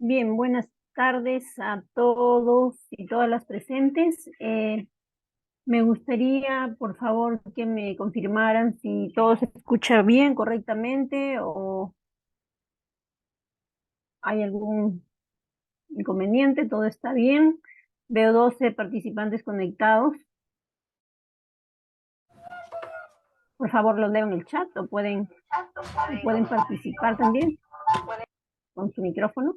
Bien, buenas tardes a todos y todas las presentes. Me gustaría, por favor, que me confirmaran si todo se escucha bien, correctamente, o hay algún inconveniente, todo está bien. Veo 12 participantes conectados. Por favor, los leo en el chat o pueden participar también con su micrófono.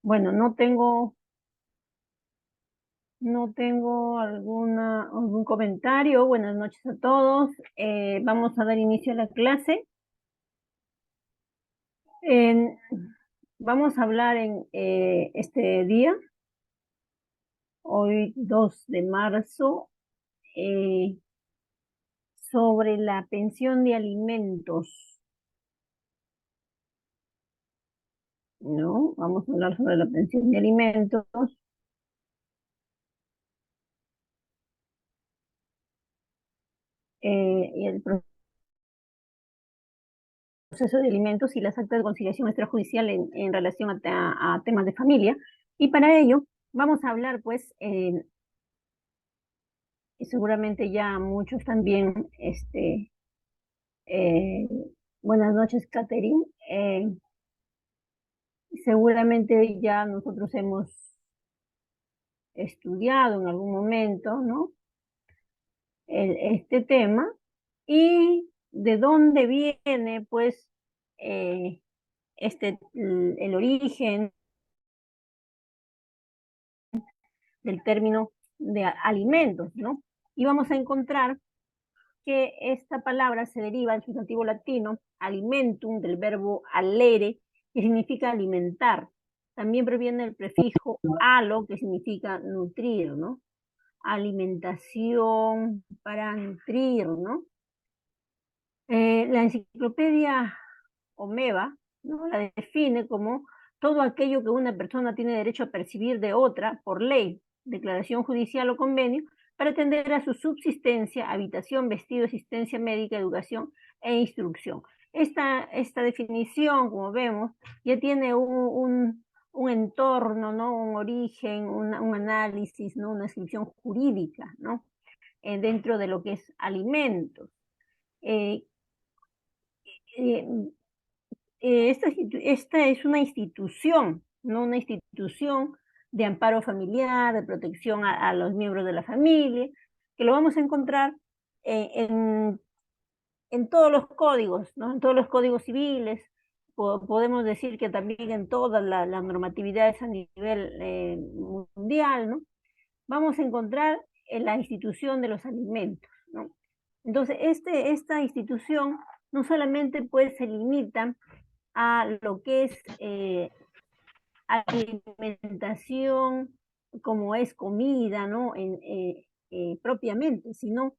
Bueno, no tengo algún comentario. Buenas noches a todos. Vamos a dar inicio a la clase. En- Vamos a hablar en este día, hoy 2 de marzo, eh, sobre la pensión de alimentos, ¿no? Vamos a hablar sobre la pensión de alimentos y el proceso de alimentos y las actas de conciliación extrajudicial en relación a temas de familia. Y para ello vamos a hablar, pues, y seguramente ya muchos también, eh, buenas noches, Catherine. Seguramente ya nosotros hemos estudiado en algún momento, ¿no? Este tema y de dónde viene, pues, eh, el origen del término de alimentos, ¿no? Y vamos a encontrar que esta palabra se deriva del sustantivo latino alimentum, del verbo alere, que significa alimentar. También proviene del prefijo alo, que significa nutrir, ¿no? Alimentación para nutrir, ¿no? La enciclopedia Omeva, ¿no? La define como todo aquello que una persona tiene derecho a percibir de otra por ley, declaración judicial o convenio, para atender a su subsistencia, habitación, vestido, asistencia médica, educación e instrucción. Esta definición, como vemos, ya tiene un entorno, ¿no? Un origen, un análisis, ¿no? Una descripción jurídica, ¿no? Dentro de lo que es alimentos. Eh, eh, esta es una institución, ¿no? Una institución de amparo familiar, de protección a los miembros de la familia, que lo vamos a encontrar eh, en, en todos los códigos, ¿no? En todos los códigos civiles. Podemos decir que también en todas las normatividades a nivel mundial, ¿no? Vamos a encontrar en la institución de los alimentos, ¿no? Entonces, esta institución no solamente pues se limita a lo que es alimentación, como es comida, ¿no? Propiamente, sino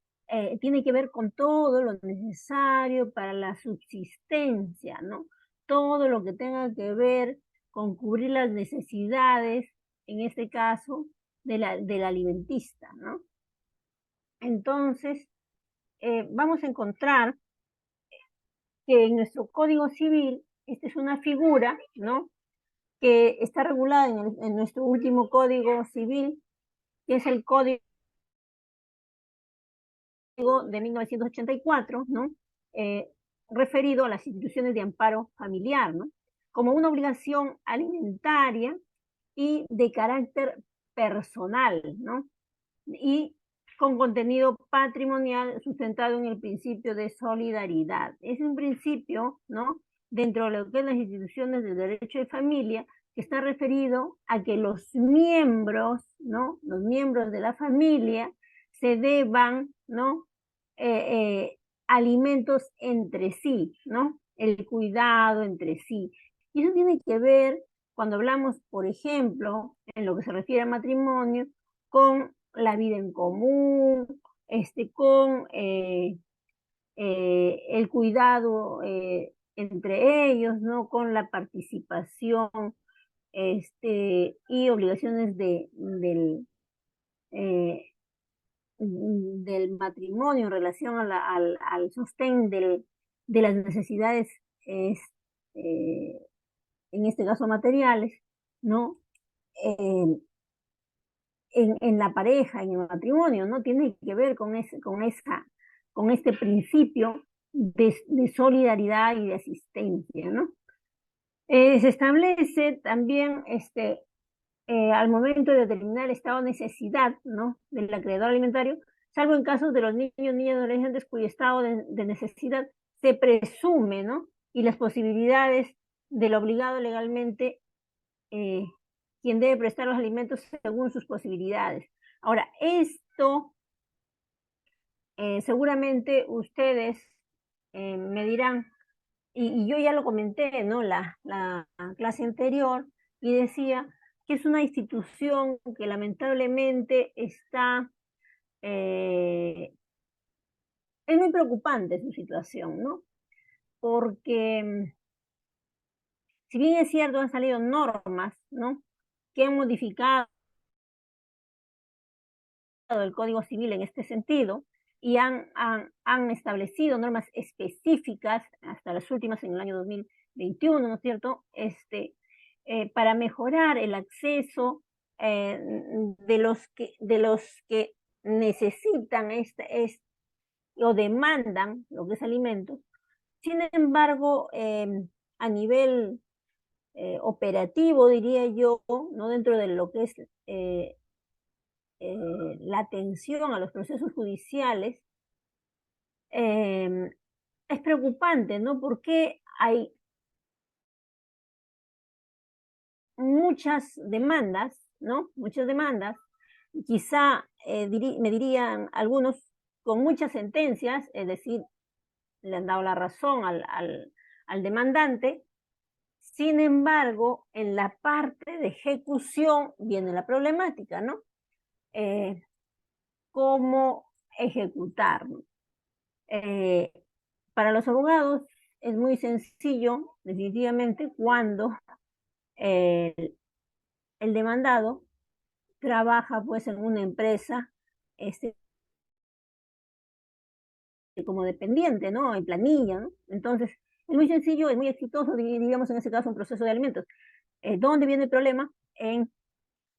tiene que ver con todo lo necesario para la subsistencia, ¿no? Todo lo que tenga que ver con cubrir las necesidades, en este caso, del alimentista, ¿no? Entonces, vamos a encontrar que en nuestro Código Civil, esta es una figura, ¿no? Que está regulada en nuestro último Código Civil, que es el Código de 1984, ¿no? Eh, Referido a las instituciones de amparo familiar, ¿no? Como una obligación alimentaria y de carácter personal, ¿no? Y con contenido patrimonial sustentado en el principio de solidaridad. Es un principio, ¿no? Dentro de lo que es las instituciones de derecho de familia, que está referido a que los miembros, ¿no? Los miembros de la familia se deban, ¿no? Alimentos entre sí, ¿no? El cuidado entre sí. Y eso tiene que ver, cuando hablamos, por ejemplo, en lo que se refiere a matrimonio, con la vida en común, con el cuidado entre ellos, ¿no? Con la participación y obligaciones eh, del matrimonio en relación al sostén de las necesidades, es, eh, en este caso materiales, ¿no? Eh, en la pareja, en el matrimonio, ¿no? Tiene que ver con este principio de solidaridad y de asistencia, ¿no? Se establece también al momento de determinar el estado de necesidad, ¿no? Del acreedor alimentario, salvo en casos de los niños, niñas y adolescentes cuyo estado de necesidad se presume, ¿no? Y las posibilidades del obligado legalmente, eh, quien debe prestar los alimentos según sus posibilidades. Ahora, esto seguramente ustedes me dirán, y yo ya lo comenté, ¿no? La clase anterior, y decía que es una institución que lamentablemente es muy preocupante su situación, ¿no? Porque si bien es cierto, han salido normas, ¿no? Que han modificado el Código Civil en este sentido y han establecido normas específicas, hasta las últimas en el año 2021, ¿no es cierto? Para mejorar el acceso de los que necesitan o demandan lo que es alimentos. Sin embargo, a nivel operativo, diría yo, no dentro de lo que es la atención a los procesos judiciales, eh, es preocupante, ¿no? Porque hay muchas demandas, ¿no? Muchas demandas, quizá me dirían algunos con muchas sentencias, es decir, le han dado la razón al demandante. Sin embargo, en la parte de ejecución viene la problemática, ¿no? ¿Cómo ejecutar? Eh, para los abogados es muy sencillo, definitivamente, cuando el demandado trabaja pues en una empresa este, como dependiente, ¿no? En planilla, ¿no? Entonces, es muy sencillo, es muy exitoso, digamos en ese caso, un proceso de alimentos. ¿Dónde viene el problema? En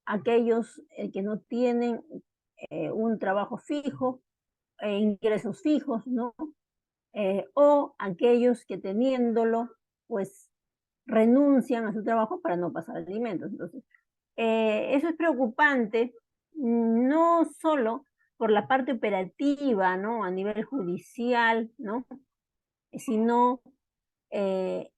aquellos que no tienen un trabajo fijo, ingresos fijos, ¿no? O aquellos que teniéndolo, pues renuncian a su trabajo para no pasar alimentos. Entonces, eso es preocupante, no solo por la parte operativa, ¿no? A nivel judicial, ¿no? Sino eh,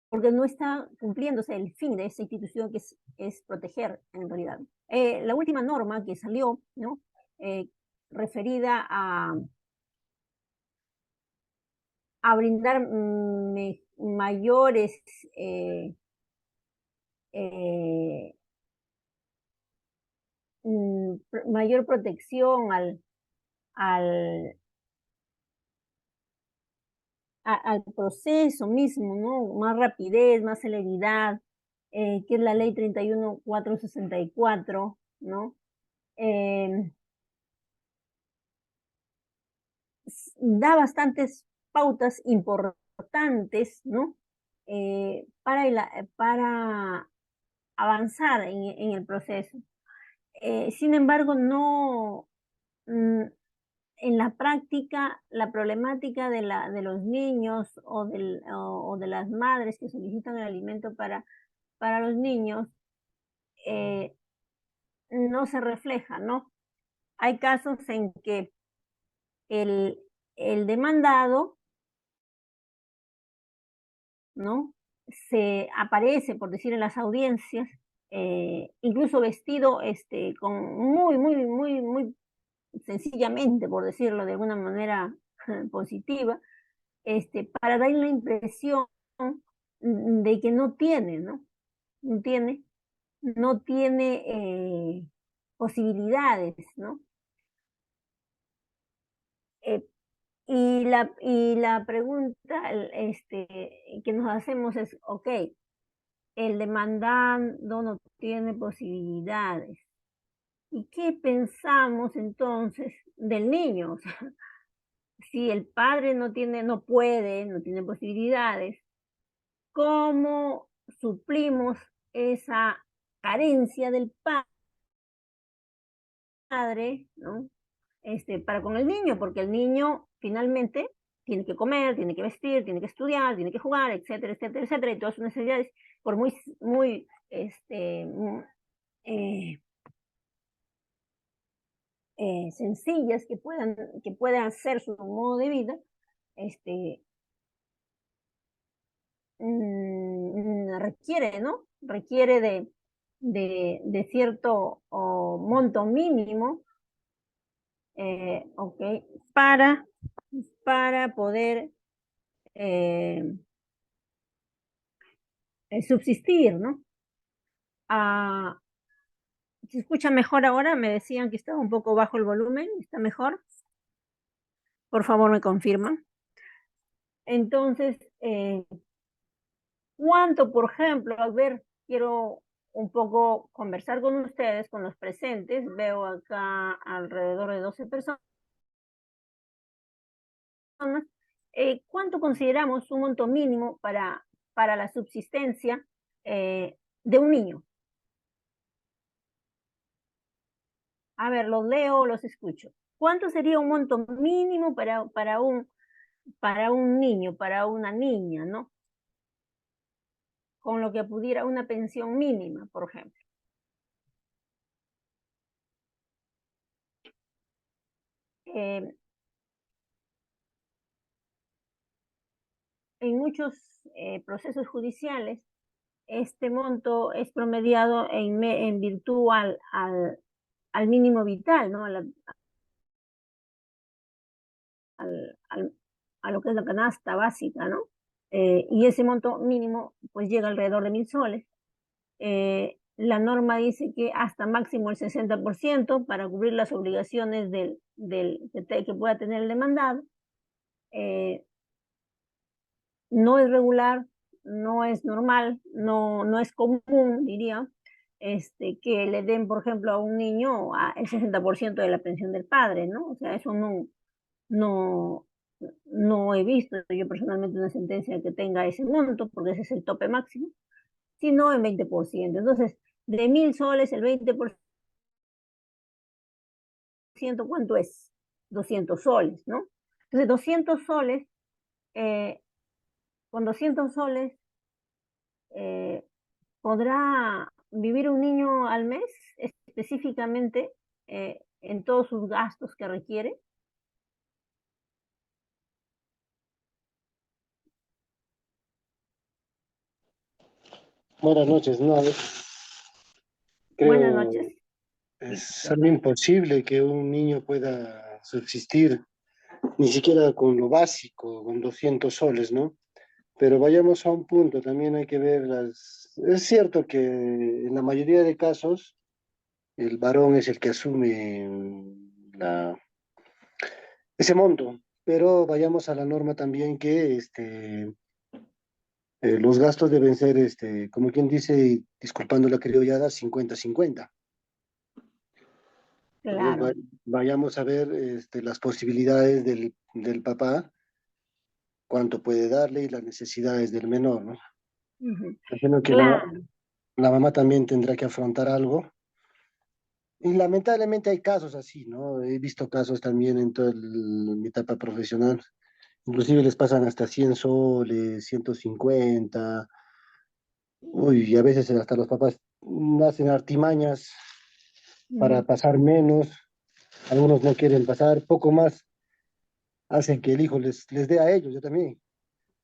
porque no está cumpliéndose el fin de esta institución que es proteger en realidad. La última norma que salió, ¿no? Referida a brindar mayores eh, eh, mayor protección al, al proceso mismo, ¿no? Más rapidez, más celeridad, que es la ley 31464, ¿no? Eh, Da bastantes pautas importantes, ¿no? Para avanzar en el proceso. Sin embargo, no, en la práctica, la problemática de los niños o de las madres que solicitan el alimento para los niños eh, no se refleja, ¿no? Hay casos en que el, el demandado, ¿no? Se aparece, por decir, en las audiencias, incluso vestido con muy sencillamente, por decirlo de alguna manera positiva, para dar la impresión de que no tiene, ¿no? No tiene, no tiene posibilidades, ¿no? y la pregunta que nos hacemos es, ok, el demandado no tiene posibilidades. ¿Y qué pensamos entonces del niño? O sea, si el padre no tiene, no puede, no tiene posibilidades, ¿cómo suplimos esa carencia del padre, ¿no? Para con el niño, porque el niño finalmente tiene que comer, tiene que vestir, tiene que estudiar, tiene que jugar, etcétera, etcétera, etcétera, y todas sus necesidades, por muy eh, sencillas que puedan ser su modo de vida, este, requiere, ¿no? Requiere de cierto monto mínimo, ok, para, para poder eh, subsistir, ¿no? Ah, ¿se escucha mejor ahora? Me decían que estaba un poco bajo el volumen, ¿está mejor? Por favor, me confirman. Entonces, ¿cuánto, por ejemplo, a ver, quiero un poco conversar con ustedes, con los presentes, veo acá alrededor de 12 personas, ¿cuánto consideramos un monto mínimo para la subsistencia de un niño? A ver, los leo, los escucho. ¿Cuánto sería un monto mínimo para un niño, para una niña, ¿no? Con lo que pudiera una pensión mínima, por ejemplo. Eh, en muchos procesos judiciales, este monto es promediado en virtud al mínimo vital, ¿no? Al, a lo que es la canasta básica, ¿no? Y ese monto mínimo pues llega alrededor de 1.000 soles. La norma dice que hasta máximo el 60% para cubrir las obligaciones que pueda tener el demandado. Eh, no es regular, no es normal, no es común, diría, que le den, por ejemplo, a un niño el 60% de la pensión del padre, ¿no? O sea, eso no, no he visto yo personalmente una sentencia que tenga ese monto, porque ese es el tope máximo, sino en 20%. Entonces, de 1.000 soles, el 20%, ¿cuánto es? 200 soles, ¿no? Entonces, 200 soles, eh, con 200 soles, eh, ¿podrá vivir un niño al mes específicamente en todos sus gastos que requiere? Buenas noches, no, Buenas creo noches, es Víctor. algo imposible que un niño pueda subsistir, ni siquiera con lo básico, con 200 soles, ¿no? Pero vayamos a un punto, también hay que ver Es cierto que en la mayoría de casos el varón es el que asume ese monto, pero vayamos a la norma también que los gastos deben ser, como quien dice, disculpando la criollada, 50-50. Entonces, Claro. vayamos a ver las posibilidades del papá, cuánto puede darle y las necesidades del menor, ¿no? Ujú. Imagino que Claro. la mamá también tendrá que afrontar algo. Y lamentablemente hay casos así, ¿no? He visto casos también en toda mi etapa profesional. Inclusive les pasan hasta 100 soles, 150. Uy, y a veces hasta los papás hacen artimañas para Ujú, pasar menos. Algunos no quieren pasar, poco más hacen que el hijo les dé a ellos, yo también.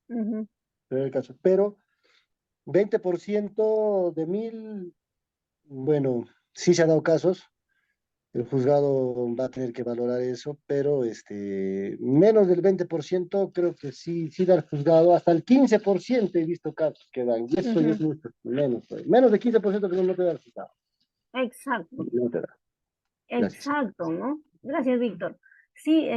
ujú, Pero el caso. Pero 20% de 1.000, bueno, sí se han dado casos, el juzgado va a tener que valorar eso, pero menos del 20% creo que sí da el juzgado, hasta el 15% he visto casos que dan, y eso ya es ujú. mucho, menos, pues. Menos de 15% que no te da el juzgado, Exacto, no te da. Gracias. exacto, ¿no? Gracias, Víctor. Sí,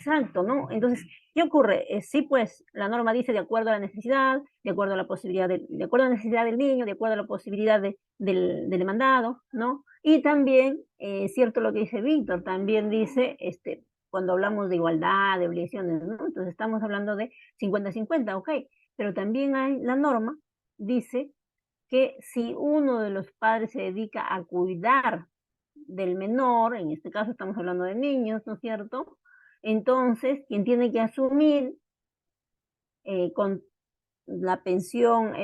exacto, ¿no? Entonces, ¿qué ocurre? Sí, pues la norma dice de acuerdo a la necesidad, de acuerdo a la posibilidad, de acuerdo a la necesidad del niño, de acuerdo a la posibilidad del demandado, ¿no? Y también, cierto lo que dice Víctor, también dice, cuando hablamos de igualdad, de obligaciones, ¿no? Entonces estamos hablando de 50-50, ok, pero también hay la norma, dice que si uno de los padres se dedica a cuidar del menor, en este caso estamos hablando de niños, ¿no es cierto? Entonces, quien tiene que asumir con la pensión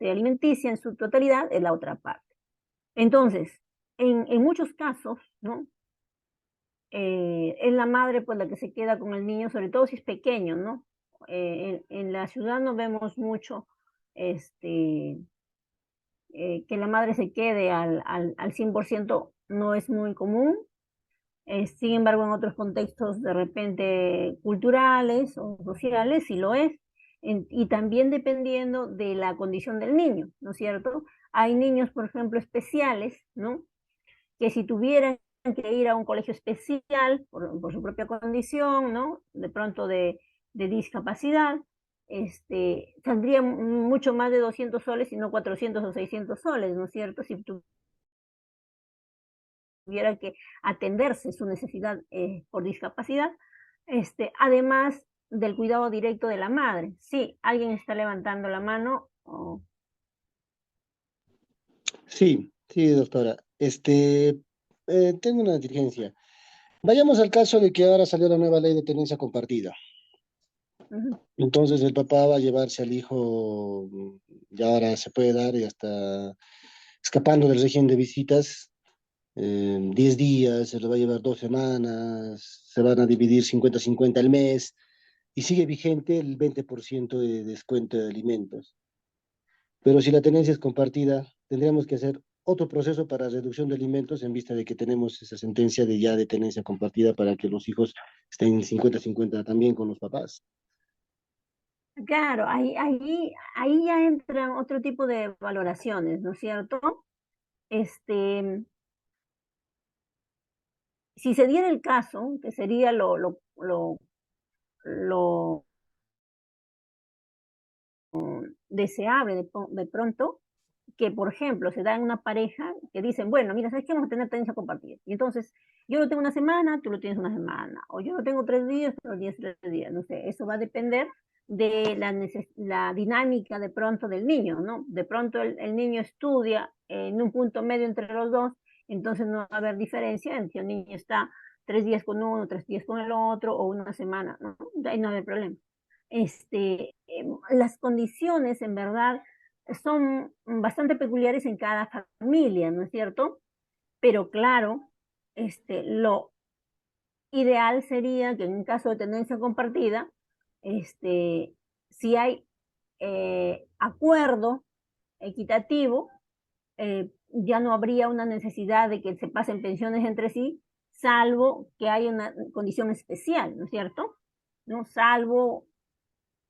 alimenticia en su totalidad es la otra parte. Entonces, en muchos casos, ¿no? Es la madre pues la que se queda con el niño, sobre todo si es pequeño, ¿no? En la ciudad no vemos mucho este, que la madre se quede al 100%, no es muy común. Sin embargo, en otros contextos de repente culturales o sociales, sí lo es. Y también dependiendo de la condición del niño, ¿no es cierto? Hay niños, por ejemplo, especiales, ¿no? Que si tuvieran que ir a un colegio especial por su propia condición, ¿no? De pronto de discapacidad, saldría mucho más de 200 soles y no 400 o 600 soles, ¿no es cierto? Si tuviera que atenderse su necesidad por discapacidad, además del cuidado directo de la madre. Sí, alguien está levantando la mano. Sí, sí, doctora. Tengo una diligencia. Vayamos al caso de que ahora salió la nueva ley de tenencia compartida. Ujú. Entonces el papá va a llevarse al hijo, y ahora se puede dar y hasta escapando del régimen de visitas, 10 días, se lo va a llevar 2 semanas, se van a dividir 50-50 al mes y sigue vigente el 20% de descuento de alimentos. Pero si la tenencia es compartida, tendríamos que hacer otro proceso para reducción de alimentos en vista de que tenemos esa sentencia de ya de tenencia compartida para que los hijos estén 50-50 también con los papás. Claro, ahí ya entran otro tipo de valoraciones, ¿no es cierto? Este, si se diera el caso, que sería lo deseable de pronto, que, por ejemplo, se da en una pareja que dicen, bueno, mira, ¿sabes qué? Vamos a tener tenencia compartida. Y entonces, yo lo tengo una semana, tú lo tienes una semana. O yo lo tengo 3 días, tú lo tienes 3 días. No sé, eso va a depender de la dinámica de pronto del niño, ¿no? De pronto el niño estudia en un punto medio entre los dos, entonces no va a haber diferencia entre el niño está 3 días con uno, 3 días con el otro, o una semana, ¿no? Ahí no hay problema. Las condiciones, en verdad, son bastante peculiares en cada familia, ¿no es cierto? Pero claro, lo ideal sería que en un caso de tendencia compartida, este, si hay acuerdo equitativo, ya no habría una necesidad de que se pasen pensiones entre sí, salvo que haya una condición especial, ¿no es cierto? ¿No? Salvo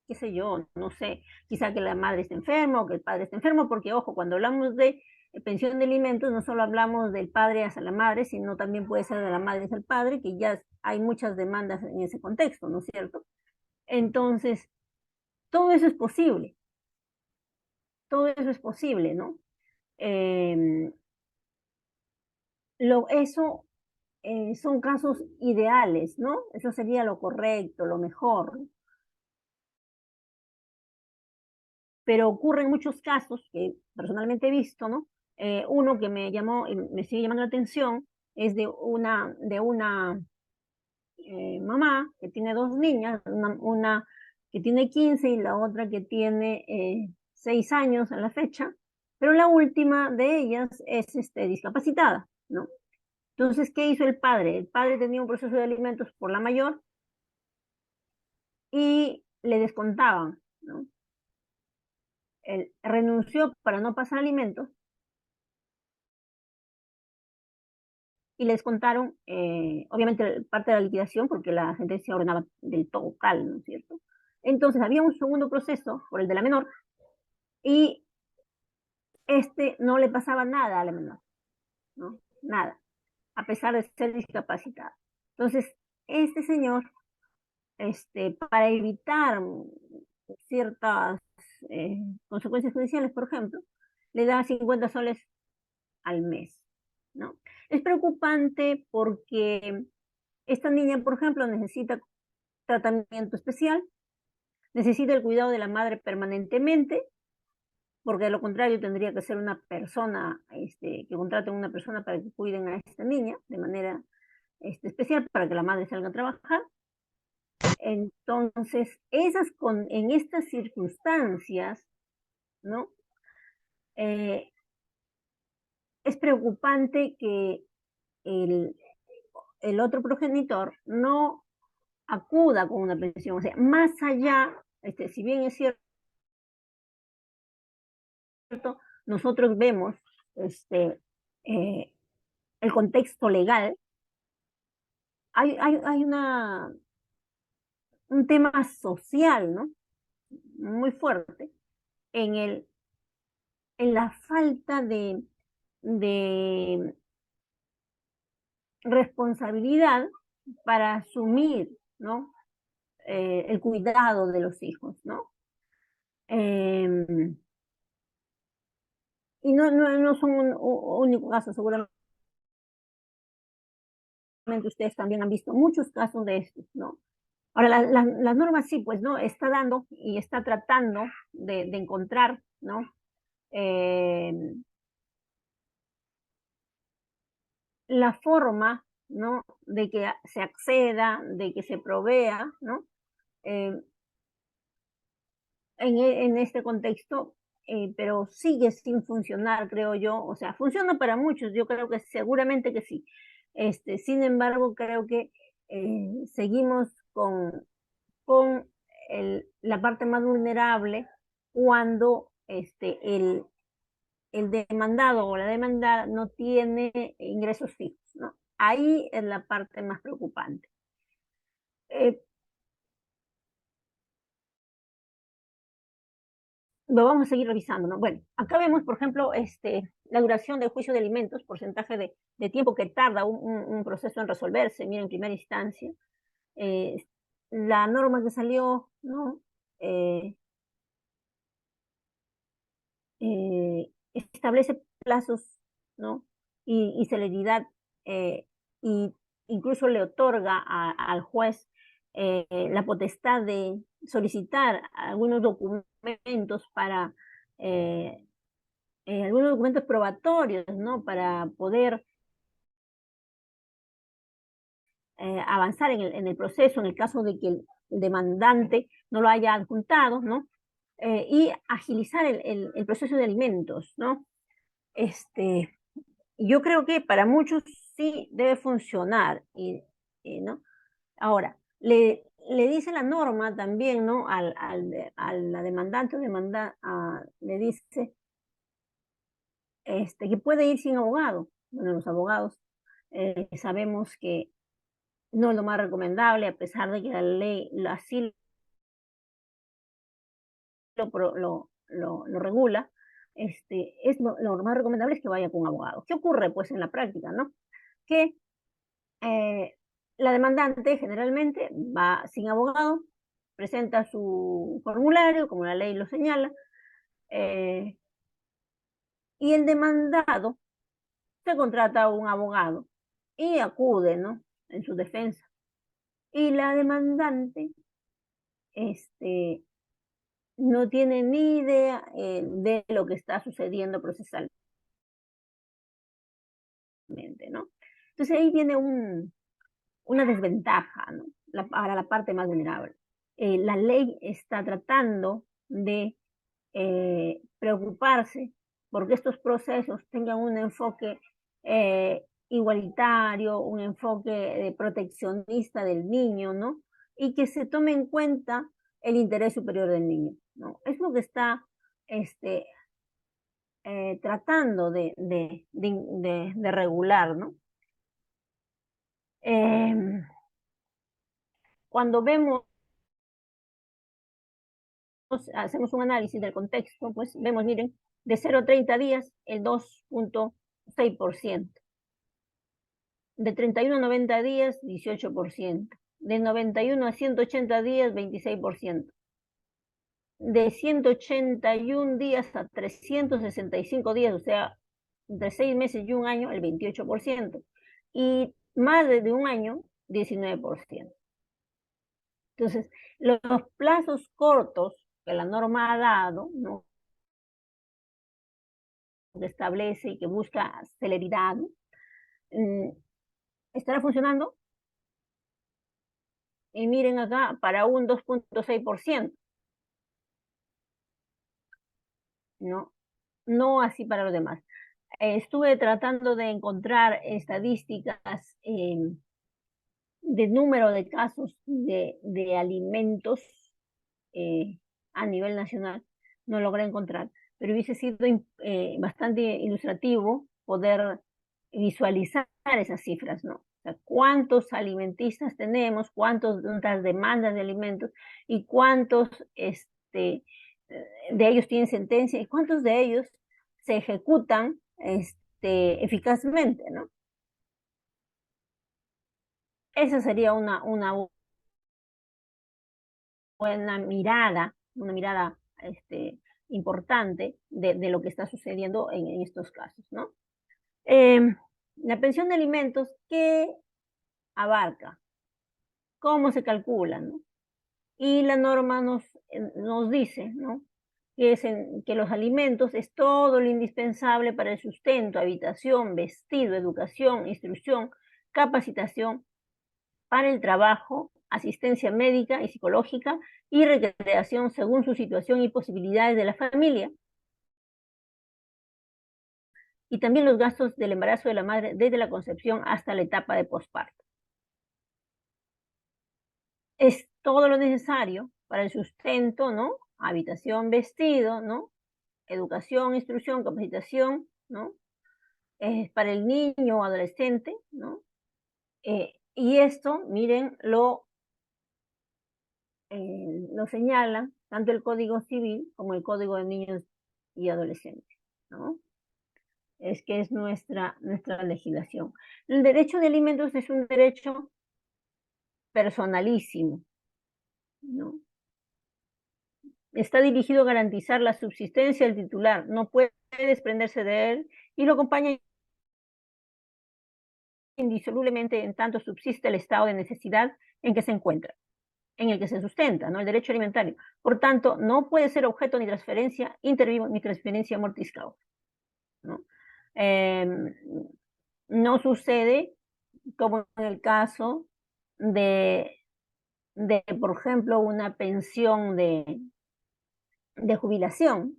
qué sé yo, no sé, quizá que la madre esté enferma o que el padre esté enfermo, porque ojo, cuando hablamos de pensión de alimentos, no solo hablamos del padre hacia la madre, sino también puede ser de la madre hacia el padre, que ya hay muchas demandas en ese contexto, ¿no es cierto? Entonces, todo eso es posible, todo eso es posible, ¿no? Eh, eso son casos ideales, ¿no? Eso sería lo correcto, lo mejor. Pero ocurren muchos casos que personalmente he visto, ¿no? Uno que me llamó y me sigue llamando la atención es de una mamá que tiene dos niñas, una que tiene 15 y la otra que tiene 6 años a la fecha, pero la última de ellas es discapacitada, ¿no? Entonces, ¿qué hizo el padre? El padre tenía un proceso de alimentos por la mayor y le descontaban, ¿no? Él renunció para no pasar alimentos y les contaron, obviamente, parte de la liquidación, porque la sentencia ordenaba del total, ¿no es cierto? Entonces había un segundo proceso por el de la menor y no le pasaba nada a la menor, ¿no? Nada, a pesar de ser discapacitada. Entonces, este señor, para evitar ciertas consecuencias judiciales, por ejemplo, le da 50 soles al mes, ¿no? Es preocupante porque esta niña, por ejemplo, necesita tratamiento especial, necesita el cuidado de la madre permanentemente, porque de lo contrario tendría que ser una persona, que contraten una persona para que cuiden a esta niña de manera especial para que la madre salga a trabajar. Entonces, en estas circunstancias, ¿no? Eh, es preocupante que el, el otro progenitor no acuda con una pensión. O sea, más allá, si bien es cierto, nosotros vemos eh, el contexto legal, hay un tema social, ¿no? Muy fuerte en, en la falta de responsabilidad para asumir, ¿no? El cuidado de los hijos, ¿no? Eh, y no son un único caso, seguramente ustedes también han visto muchos casos de estos, ¿no? Ahora, la norma sí, pues, ¿no? Está dando y está tratando de encontrar, ¿no? Eh, la forma, ¿no? De que se acceda, de que se provea, ¿no? Eh, en este contexto, pero sigue sin funcionar, creo yo. O sea, funciona para muchos, yo creo que seguramente que sí. Sin embargo, creo que seguimos con la parte más vulnerable cuando el demandado o la demandada no tiene ingresos fijos, ¿no? Ahí es la parte más preocupante. Eh, lo vamos a seguir revisando, ¿no? Bueno, acá vemos, por ejemplo, la duración del juicio de alimentos, porcentaje de tiempo que tarda un proceso en resolverse, mira, en primera instancia. Eh, la norma que salió, ¿no? Eh, establece plazos, ¿no? Y celeridad, y incluso le otorga al juez la potestad de solicitar algunos documentos para algunos documentos probatorios, ¿no? Para poder avanzar en el proceso en el caso de que el demandante no lo haya adjuntado, ¿no? Y agilizar el proceso de alimentos, ¿no? Este, yo creo que para muchos sí debe funcionar, ¿no? Ahora, le dice la norma también, ¿no? A la demandante o le dice que puede ir sin abogado. Bueno, los abogados sabemos que no es lo más recomendable, a pesar de que la ley así lo regula. Lo más recomendable es que vaya con un abogado. ¿Qué ocurre, pues, en la práctica, no? Que eh, la demandante generalmente va sin abogado, presenta su formulario, como la ley lo señala, eh, y el demandado se contrata a un abogado y acude, ¿no? En su defensa. Y la demandante este, no tiene ni idea de lo que está sucediendo procesalmente, ¿no? Entonces ahí viene una desventaja, ¿no? Para la parte más vulnerable. La ley está tratando de preocuparse porque estos procesos tengan un enfoque igualitario, un enfoque proteccionista del niño, ¿no? Y que se tome en cuenta el interés superior del niño, ¿no? Es lo que está este, tratando de regular, ¿no? Eh, cuando vemos, hacemos un análisis del contexto, pues vemos, miren, de 0 a 30 días, el 2,6%. De 31 a 90 días, 18%. De 91 a 180 días, 26%. De 181 días a 365 días, o sea, entre 6 meses y un año, el 28%. Y más de un año, 19%. Entonces, los plazos cortos que la norma ha dado, ¿no? Que establece y que busca celeridad, estará funcionando. Y miren acá, para un 2.6%, ¿no? No así para los demás. Estuve tratando de encontrar estadísticas de número de casos de alimentos eh, a nivel nacional, no logré encontrar, pero hubiese sido bastante ilustrativo poder visualizar esas cifras, ¿no? O sea, cuántos alimentistas tenemos, cuántas demandas de alimentos y cuántos de ellos tienen sentencia y cuántos de ellos se ejecutan eficazmente, ¿no? Esa sería una una mirada importante de lo que está sucediendo en estos casos, ¿no? Eh, la pensión de alimentos, ¿qué abarca? ¿Cómo se calcula? ¿No? Y la norma nos dice, ¿no? Que los alimentos es todo lo indispensable para el sustento, habitación, vestido, educación, instrucción, capacitación para el trabajo, asistencia médica y psicológica y recreación según su situación y posibilidades de la familia. Y también los gastos del embarazo de la madre desde la concepción hasta la etapa de posparto. Es todo lo necesario para el sustento, ¿no? Habitación, vestido, ¿no? Educación, instrucción, capacitación, ¿no? Para el niño o adolescente, ¿no? Y esto, miren, lo señalan tanto el Código Civil como el Código de Niños y Adolescentes, ¿no? Es que es nuestra legislación. El derecho de alimentos es un derecho personalísimo, ¿no? Está dirigido a garantizar la subsistencia del titular, no puede desprenderse de él y lo acompaña indisolublemente en tanto subsiste el estado de necesidad en que se encuentra, en el que se sustenta, ¿no? El derecho alimentario. Por tanto, no puede ser objeto ni transferencia inter vivo ni transferencia mortis causa, ¿no? Eh, no sucede como en el caso de por ejemplo, una pensión de jubilación,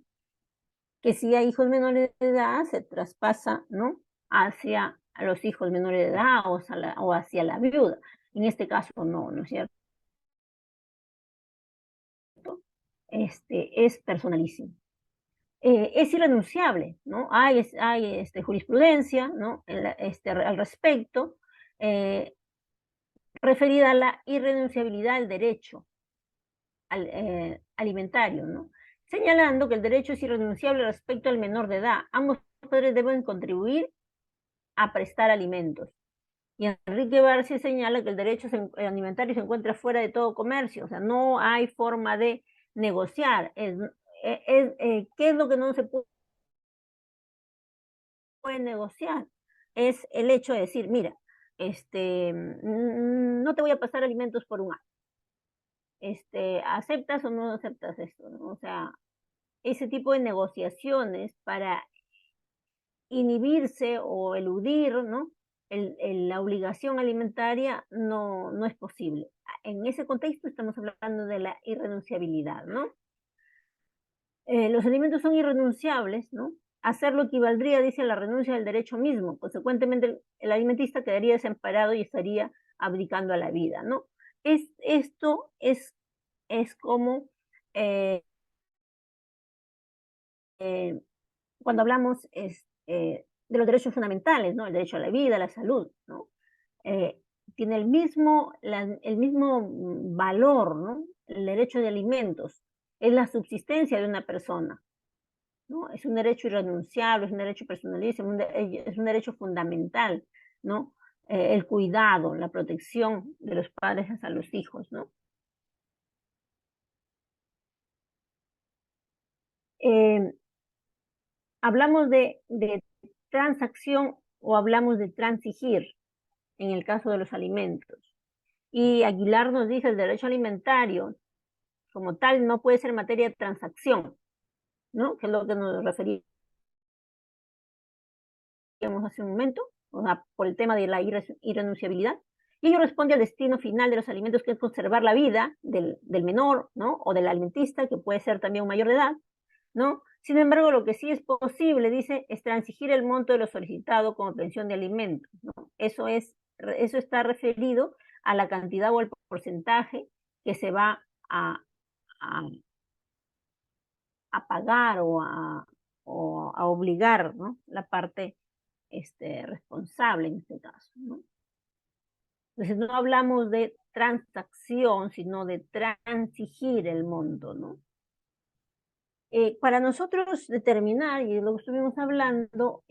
que si hay hijos menores de edad se traspasa, ¿no? Hacia a los hijos menores de edad o hacia la viuda. En este caso no, ¿no es cierto? Es personalísimo. Es irrenunciable, ¿no? Hay jurisprudencia, ¿no? Al respecto, eh, referida a la irrenunciabilidad del derecho alimentario, ¿no? Señalando que el derecho es irrenunciable respecto al menor de edad. Ambos padres deben contribuir a prestar alimentos. Y Enrique Barcia señala que el derecho alimentario se encuentra fuera de todo comercio, o sea, no hay forma de negociar. ¿Qué es lo que no se puede negociar? Es el hecho de decir, mira, no te voy a pasar alimentos por un año. ¿Aceptas o no aceptas esto? ¿No? O sea, ese tipo de negociaciones para inhibirse o eludir, ¿no? La obligación alimentaria no es posible. En ese contexto estamos hablando de la irrenunciabilidad, ¿no? Los alimentos son irrenunciables, ¿no? Hacerlo equivaldría, dice, a la renuncia del derecho mismo. Consecuentemente, el alimentista quedaría desamparado y estaría abdicando a la vida, ¿no? Esto es como cuando hablamos de los derechos fundamentales, ¿no? El derecho a la vida, a la salud, ¿no? Eh, tiene el mismo valor, ¿no? El derecho de alimentos es la subsistencia de una persona, ¿no? Es un derecho irrenunciable, es un derecho personalísimo, es un derecho fundamental, ¿no? el cuidado, la protección de los padres hacia los hijos, ¿no? ¿Hablamos de transacción o hablamos de transigir en el caso de los alimentos? Y Aguilar nos dice el derecho alimentario como tal no puede ser materia de transacción, ¿no? Que es lo que nos referíamos hace un momento, o sea, por el tema de la irrenunciabilidad. Y ello responde al destino final de los alimentos, que es conservar la vida del menor, ¿no? O del alimentista, que puede ser también un mayor de edad, ¿no? Sin embargo, lo que sí es posible, dice, es transigir el monto de lo solicitado como pensión de alimentos, ¿no? Eso está referido a la cantidad o al porcentaje que se va a, a pagar o a obligar, ¿no? La parte responsable en este caso, ¿no? Entonces no hablamos de transacción, sino de transigir el monto, ¿no? Para nosotros determinar, y lo que estuvimos hablando,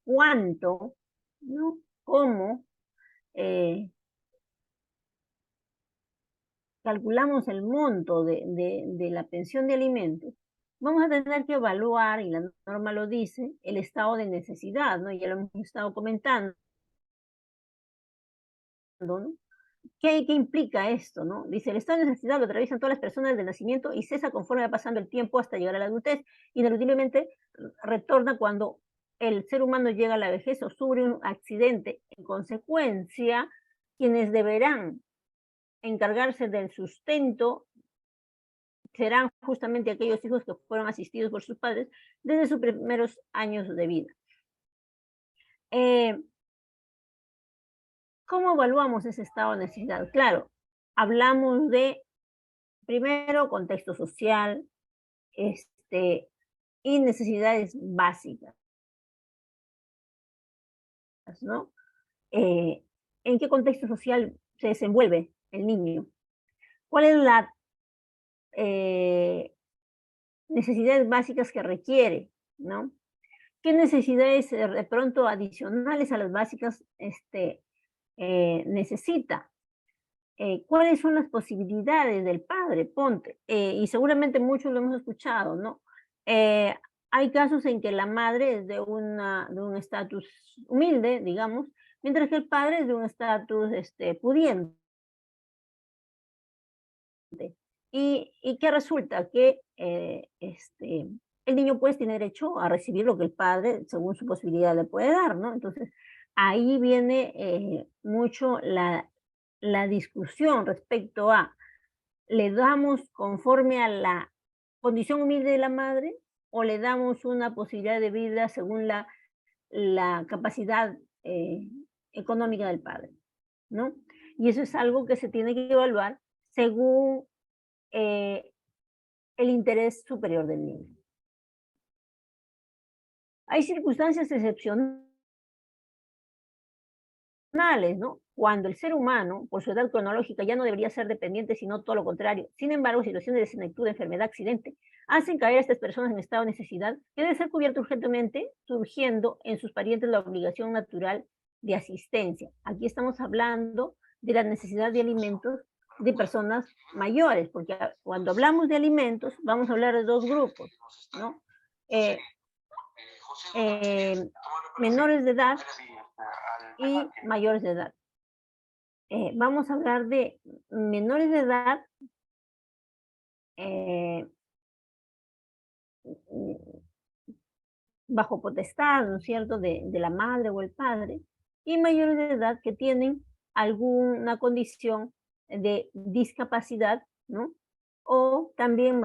cuánto, ¿no? Cómo calculamos el monto de la pensión de alimentos, vamos a tener que evaluar, y la norma lo dice, el estado de necesidad, ¿no? Ya lo hemos estado comentando, ¿no? ¿Qué implica esto, no? Dice, el estado de necesidad lo atraviesan todas las personas del nacimiento y cesa conforme va pasando el tiempo hasta llegar a la adultez. Ineludiblemente retorna cuando el ser humano llega a la vejez o sufre un accidente. En consecuencia, quienes deberán encargarse del sustento serán justamente aquellos hijos que fueron asistidos por sus padres desde sus primeros años de vida. ¿Cómo evaluamos ese estado de necesidad? Claro, hablamos de, primero, contexto social, y necesidades básicas, ¿no? ¿En qué contexto social se desenvuelve el niño? ¿Cuál es la necesidades básicas que requiere, ¿no? ¿Qué necesidades de pronto adicionales a las básicas necesita? ¿Cuáles son las posibilidades del padre? Ponte, y seguramente muchos lo hemos escuchado, ¿no? Hay casos en que la madre es de un estatus humilde, digamos, mientras que el padre es de un estatus pudiente. ¿Y qué resulta? Que el niño pues tiene derecho a recibir lo que el padre, según su posibilidad, le puede dar, ¿no? Entonces, ahí viene mucho la discusión respecto a, ¿le damos conforme a la condición humilde de la madre o le damos una posibilidad de vida según la capacidad económica del padre, ¿no? Y eso es algo que se tiene que evaluar según el interés superior del niño. Hay circunstancias excepcionales, ¿no? Cuando el ser humano, por su edad cronológica, ya no debería ser dependiente, sino todo lo contrario. Sin embargo, situaciones de senectud, enfermedad, accidente, hacen caer a estas personas en estado de necesidad que debe ser cubierto urgentemente, surgiendo en sus parientes la obligación natural de asistencia. Aquí estamos hablando de la necesidad de alimentos de personas mayores, porque cuando hablamos de alimentos, vamos a hablar de dos grupos, ¿no? Menores de edad y mayores de edad. Vamos a hablar de menores de edad bajo potestad, ¿no es cierto?, de la madre o el padre, y mayores de edad que tienen alguna condición de discapacidad, ¿no? O también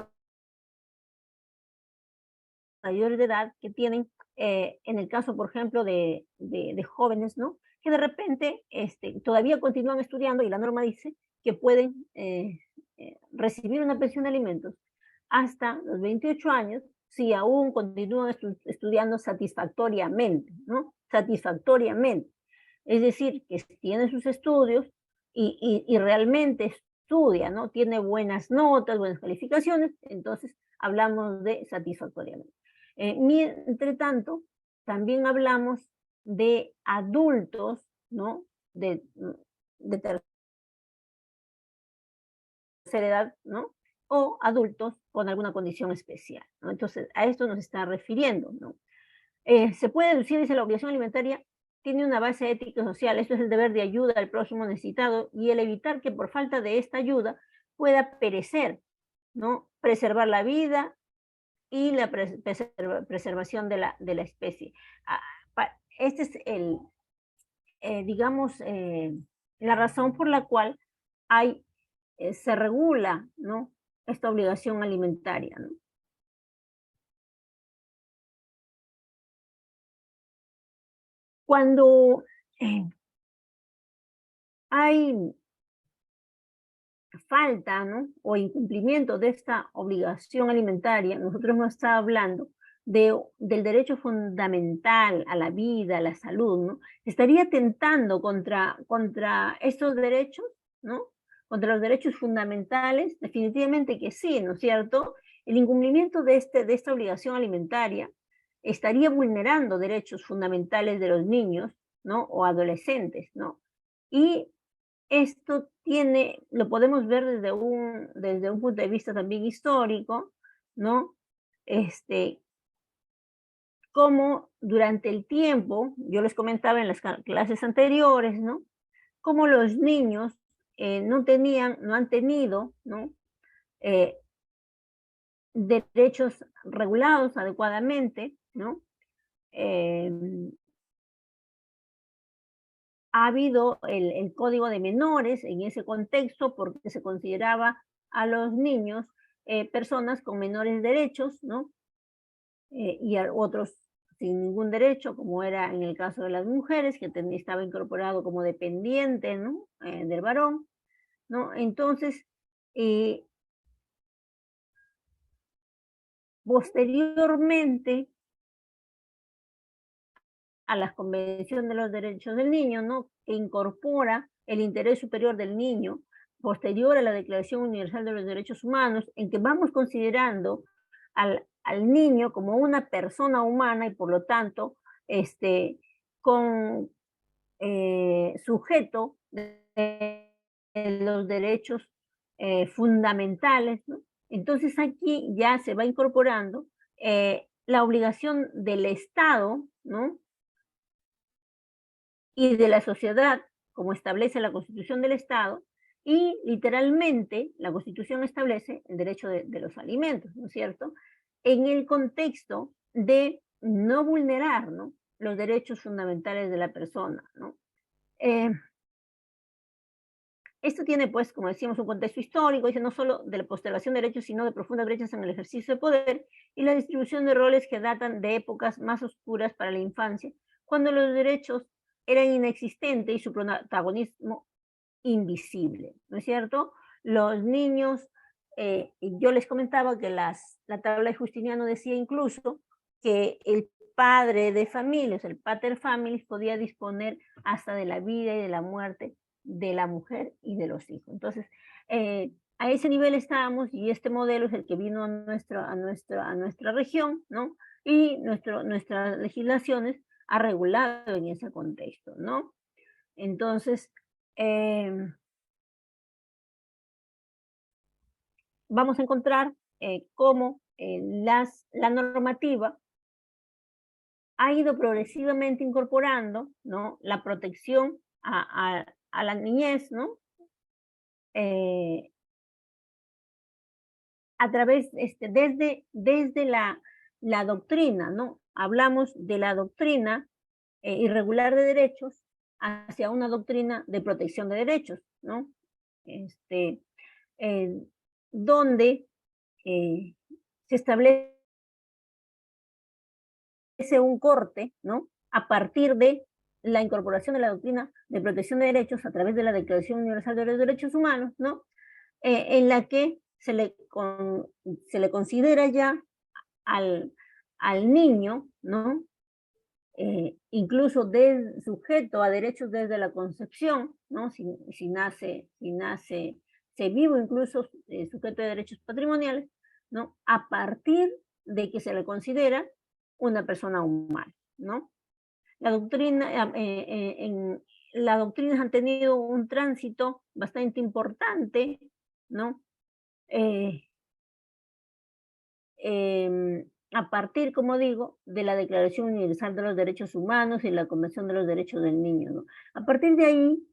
mayores de edad que tienen, en el caso, por ejemplo, de jóvenes, ¿no? Que de repente todavía continúan estudiando y la norma dice que pueden recibir una pensión de alimentos hasta los 28 años si aún continúan estudiando satisfactoriamente, ¿no? Satisfactoriamente. Es decir, que tiene sus estudios y realmente estudia, ¿no? Tiene buenas notas, buenas calificaciones, entonces hablamos de satisfactoriamente. Entre tanto, también hablamos de adultos ¿no? De tercera edad, ¿no? O adultos con alguna condición especial, ¿no? Entonces, a esto nos está refiriendo, ¿no? Se puede deducir, dice, la obligación alimentaria tiene una base ética y social, esto es el deber de ayuda al prójimo necesitado y el evitar que por falta de esta ayuda pueda perecer, ¿no? Preservar la vida y la preservación de la especie. Ah, este es digamos, la razón por la cual hay, se regula, ¿no? Esta obligación alimentaria, ¿no? Cuando eh, hay falta, ¿no? O incumplimiento de esta obligación alimentaria, nosotros hemos estado hablando del derecho fundamental a la vida, a la salud, ¿no? ¿Estaría atentando contra estos derechos, ¿no? Contra los derechos fundamentales? Definitivamente que sí, ¿no es cierto? El incumplimiento de esta obligación alimentaria estaría vulnerando derechos fundamentales de los niños, ¿no? O adolescentes, ¿no? Y esto tiene, lo podemos ver desde un punto de vista también histórico, ¿no? Este, como durante el tiempo, yo les comentaba en las clases anteriores, ¿no? Como los niños no han tenido, ¿no? Eh, derechos regulados adecuadamente, ¿no? Eh, ha habido el código de menores en ese contexto porque se consideraba a los niños personas con menores derechos, ¿no? Y a otros sin ningún derecho, como era en el caso de las mujeres, que estaba incorporado como dependiente, ¿no? Del varón, ¿no? Entonces, eh, posteriormente a la Convención de los Derechos del Niño, ¿no? Que incorpora el interés superior del niño, posterior a la Declaración Universal de los Derechos Humanos, en que vamos considerando al niño como una persona humana y por lo tanto con sujeto de los derechos fundamentales, ¿no? Entonces aquí ya se va incorporando la obligación del Estado, ¿no? Y de la sociedad, como establece la Constitución del Estado, y literalmente la Constitución establece el derecho de los alimentos, ¿no es cierto? En el contexto de no vulnerar, ¿no? Los derechos fundamentales de la persona, ¿no? Eh, Esto tiene, pues, como decíamos, un contexto histórico, dice no solo de la postergación de derechos, sino de profundas brechas en el ejercicio de poder y la distribución de roles que datan de épocas más oscuras para la infancia, cuando los derechos eran inexistentes y su protagonismo invisible, ¿no es cierto? Los niños, yo les comentaba que la tabla de Justiniano decía incluso que el padre de familias, el pater familias, podía disponer hasta de la vida y de la muerte de la mujer y de los hijos. Entonces, a ese nivel estábamos y este modelo es el que vino a nuestra región, ¿no? Y nuestras legislaciones ha regulado en ese contexto, ¿no? Entonces, eh, vamos a encontrar cómo la normativa ha ido progresivamente incorporando, ¿no? La protección a la niñez, ¿no? Eh, a través, desde la doctrina, ¿no? Hablamos de la doctrina irregular de derechos hacia una doctrina de protección de derechos, ¿no? Este, eh, donde eh, se establece un corte, ¿no? A partir de la incorporación de la doctrina de protección de derechos a través de la Declaración Universal de los Derechos Humanos, ¿no? En la que se le considera ya al, al niño, ¿no? Incluso sujeto a derechos desde la concepción, ¿no? Si nace vivo, incluso sujeto de derechos patrimoniales, ¿no? A partir de que se le considera una persona humana, ¿no? La doctrina, las doctrinas han tenido un tránsito bastante importante, ¿no? Eh, a partir, como digo, de la Declaración Universal de los Derechos Humanos y la Convención de los Derechos del Niño, ¿no? A partir de ahí,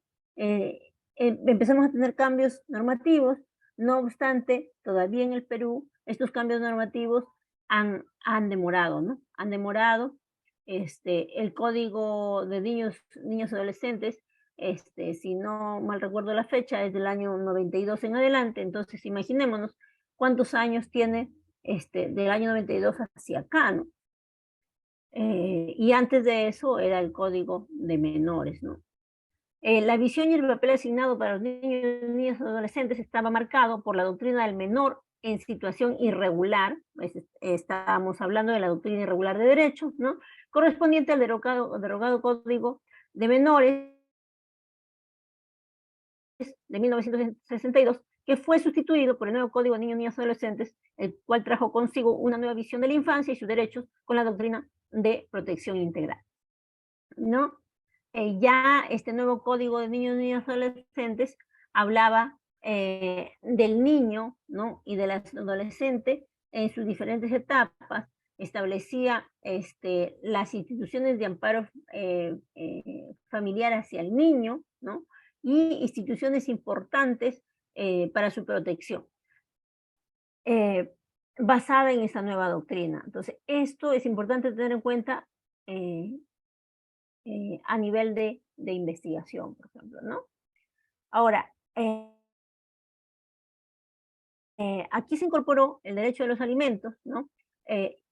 empezamos a tener cambios normativos. No obstante, todavía en el Perú, estos cambios normativos han demorado, ¿no? Han demorado. El Código de Niños y Adolescentes, si no mal recuerdo la fecha, es del año 92 en adelante. Entonces, imaginémonos cuántos años tiene del año 92 hacia acá, ¿no? Y antes de eso era el Código de Menores, ¿no? La visión y el papel asignado para los niños y adolescentes estaba marcado por la doctrina del menor en situación irregular, pues, estábamos hablando de la doctrina irregular de derechos, ¿no? Correspondiente al derogado Código de Menores de 1962, que fue sustituido por el nuevo Código de Niños, Niñas y Adolescentes, el cual trajo consigo una nueva visión de la infancia y sus derechos con la doctrina de protección integral, ¿no? Ya este nuevo Código de Niños, Niñas y Adolescentes hablaba del niño, ¿no? Y del adolescente en sus diferentes etapas, establecía las instituciones de amparo familiar hacia el niño, ¿no? Y instituciones importantes para su protección, eh, basada en esa nueva doctrina. Entonces, esto es importante tener en cuenta eh, a nivel de investigación, por ejemplo, ¿no? Ahora, aquí se incorporó el derecho de los alimentos, ¿no?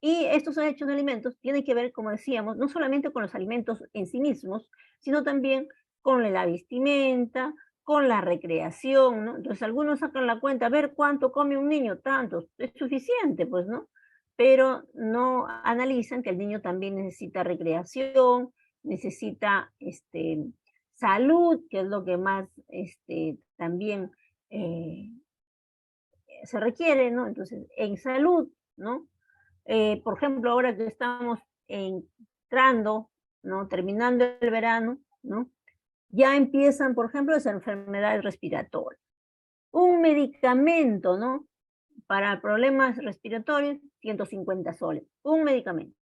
Y estos derechos de alimentos tienen que ver, como decíamos, no solamente con los alimentos en sí mismos, sino también con la vestimenta, con la recreación, ¿no? Entonces algunos sacan la cuenta, a ver cuánto come un niño, tanto, es suficiente, pues, ¿no? Pero no analizan que el niño también necesita recreación, necesita salud, que es lo que más también eh, se requiere, ¿no? Entonces, en salud, ¿no? Por ejemplo, ahora que estamos entrando, ¿no? Terminando el verano, ¿no? Ya empiezan, por ejemplo, las enfermedades respiratorias. Un medicamento, ¿no? Para problemas respiratorios, 150 soles. Un medicamento.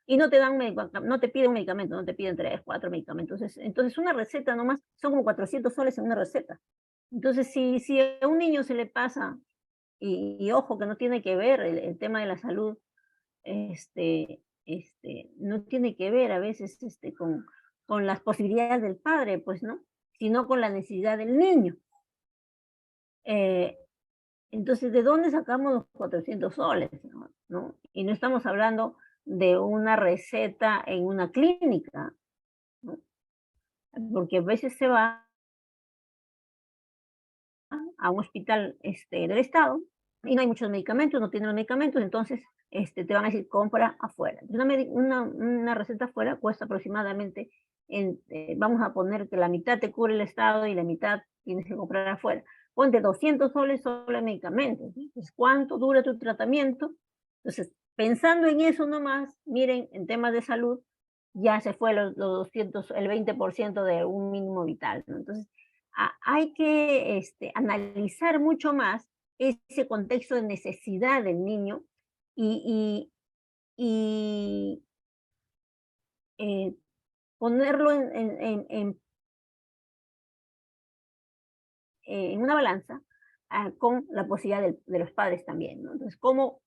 Y no te dan no te piden un medicamento, no te piden 3, 4 medicamentos. Entonces una receta nomás son como 400 soles en una receta. Entonces, si a un niño se le pasa, y ojo que no tiene que ver el tema de la salud, no tiene que ver a veces con las posibilidades del padre, pues, ¿no? Sino con la necesidad del niño. Entonces, ¿de dónde sacamos los 400 soles? ¿No? Y no estamos hablando de una receta en una clínica, ¿no? Porque a veces se va a un hospital del Estado y no hay muchos medicamentos, no tienen los medicamentos, entonces te van a decir compra afuera. Una receta afuera cuesta aproximadamente, vamos a poner que la mitad te cubre el Estado y la mitad tienes que comprar afuera. Ponte 200 soles solo en medicamentos. Entonces, ¿cuánto dura tu tratamiento? Entonces, pensando en eso nomás, miren, en temas de salud, ya se fue los 200, el 20% de un mínimo vital, ¿no? Entonces, hay que analizar mucho más ese contexto de necesidad del niño y, y eh, ponerlo en una balanza con la posibilidad de los padres también, ¿no? Entonces, ¿cómo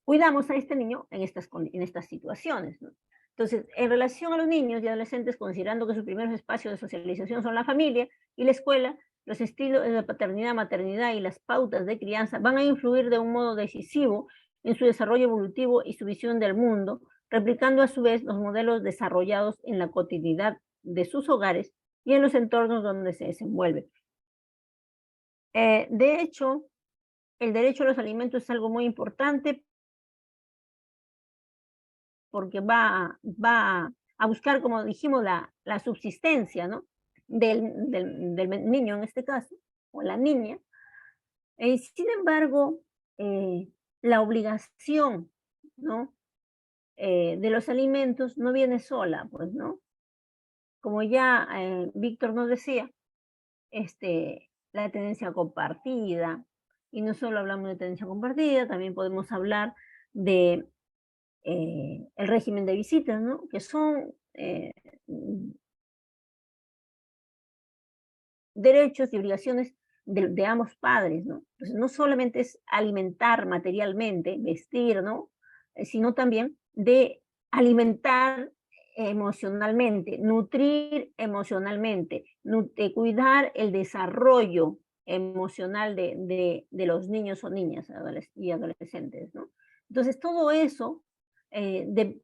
cuidamos a este niño en estas situaciones, ¿no? Entonces, en relación a los niños y adolescentes, considerando que sus primeros espacios de socialización son la familia y la escuela, los estilos de paternidad, maternidad y las pautas de crianza van a influir de un modo decisivo en su desarrollo evolutivo y su visión del mundo, replicando a su vez los modelos desarrollados en la cotidianidad de sus hogares y en los entornos donde se desenvuelven. De hecho, el derecho a los alimentos es algo muy importante porque va a buscar, como dijimos, la subsistencia, ¿no? Del niño en este caso, o la niña. Sin embargo, la obligación, ¿no? de los alimentos no viene sola, pues, ¿no? Como ya Víctor nos decía, la tenencia compartida, y no solo hablamos de tenencia compartida, también podemos hablar de el régimen de visitas, ¿no? Que son derechos y obligaciones de ambos padres, ¿no? Entonces, no solamente es alimentar materialmente, vestir, ¿no? Sino también de alimentar emocionalmente, nutrir emocionalmente, cuidar el desarrollo emocional de los niños o niñas y adolescentes, ¿no? Entonces, todo eso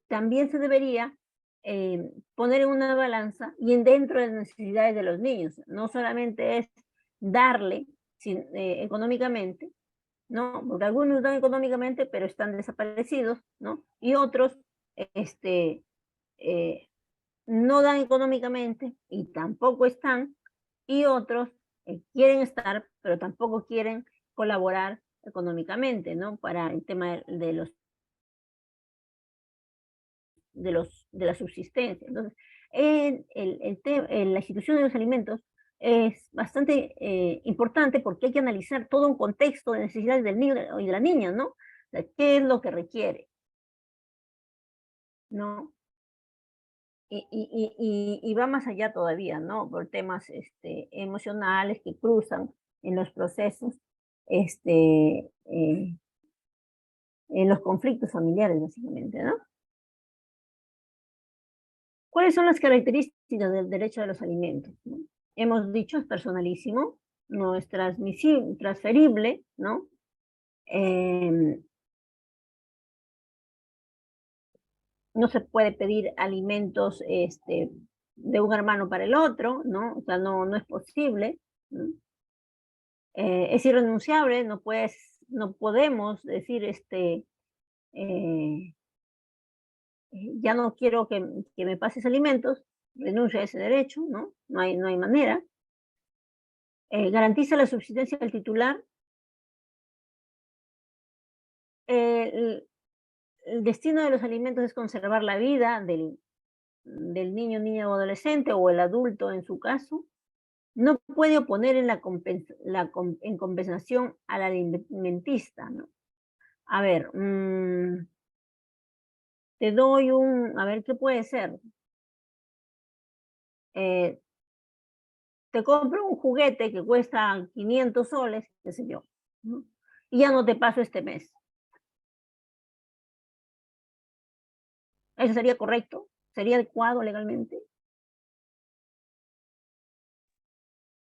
también se debería poner en una balanza y en dentro de las necesidades de los niños. No solamente es darle económicamente, ¿no? Porque algunos dan económicamente, pero están desaparecidos, ¿no? Y otros, este, eh, no dan económicamente y tampoco están, y otros quieren estar, pero tampoco quieren colaborar económicamente, ¿no? Para el tema de la subsistencia. Entonces, la institución de los alimentos es bastante importante porque hay que analizar todo un contexto de necesidades del niño y de la niña, ¿no? O sea, ¿qué es lo que requiere? ¿No? Y va más allá todavía, ¿no? Por temas emocionales que cruzan en los procesos, en los conflictos familiares, básicamente, ¿no? ¿Cuáles son las características del derecho a los alimentos? ¿No? Hemos dicho, es personalísimo, no es transferible, ¿no? Eh, no se puede pedir alimentos de un hermano para el otro, ¿no? O sea, no es posible, ¿no? Es irrenunciable, no podemos decir, eh, ya no quiero que me pases alimentos, renuncia a ese derecho, ¿no? No hay manera. Garantiza la subsistencia del titular. El, el destino de los alimentos es conservar la vida del niño, niña o adolescente o el adulto en su caso. No puede oponer en compensación al alimentista, ¿no? A ver, te doy a ver, ¿qué puede ser? Eh, te compro un juguete que cuesta 500 soles, qué sé yo, ¿no? Y ya no te paso este mes. ¿Eso sería correcto? ¿Sería adecuado legalmente?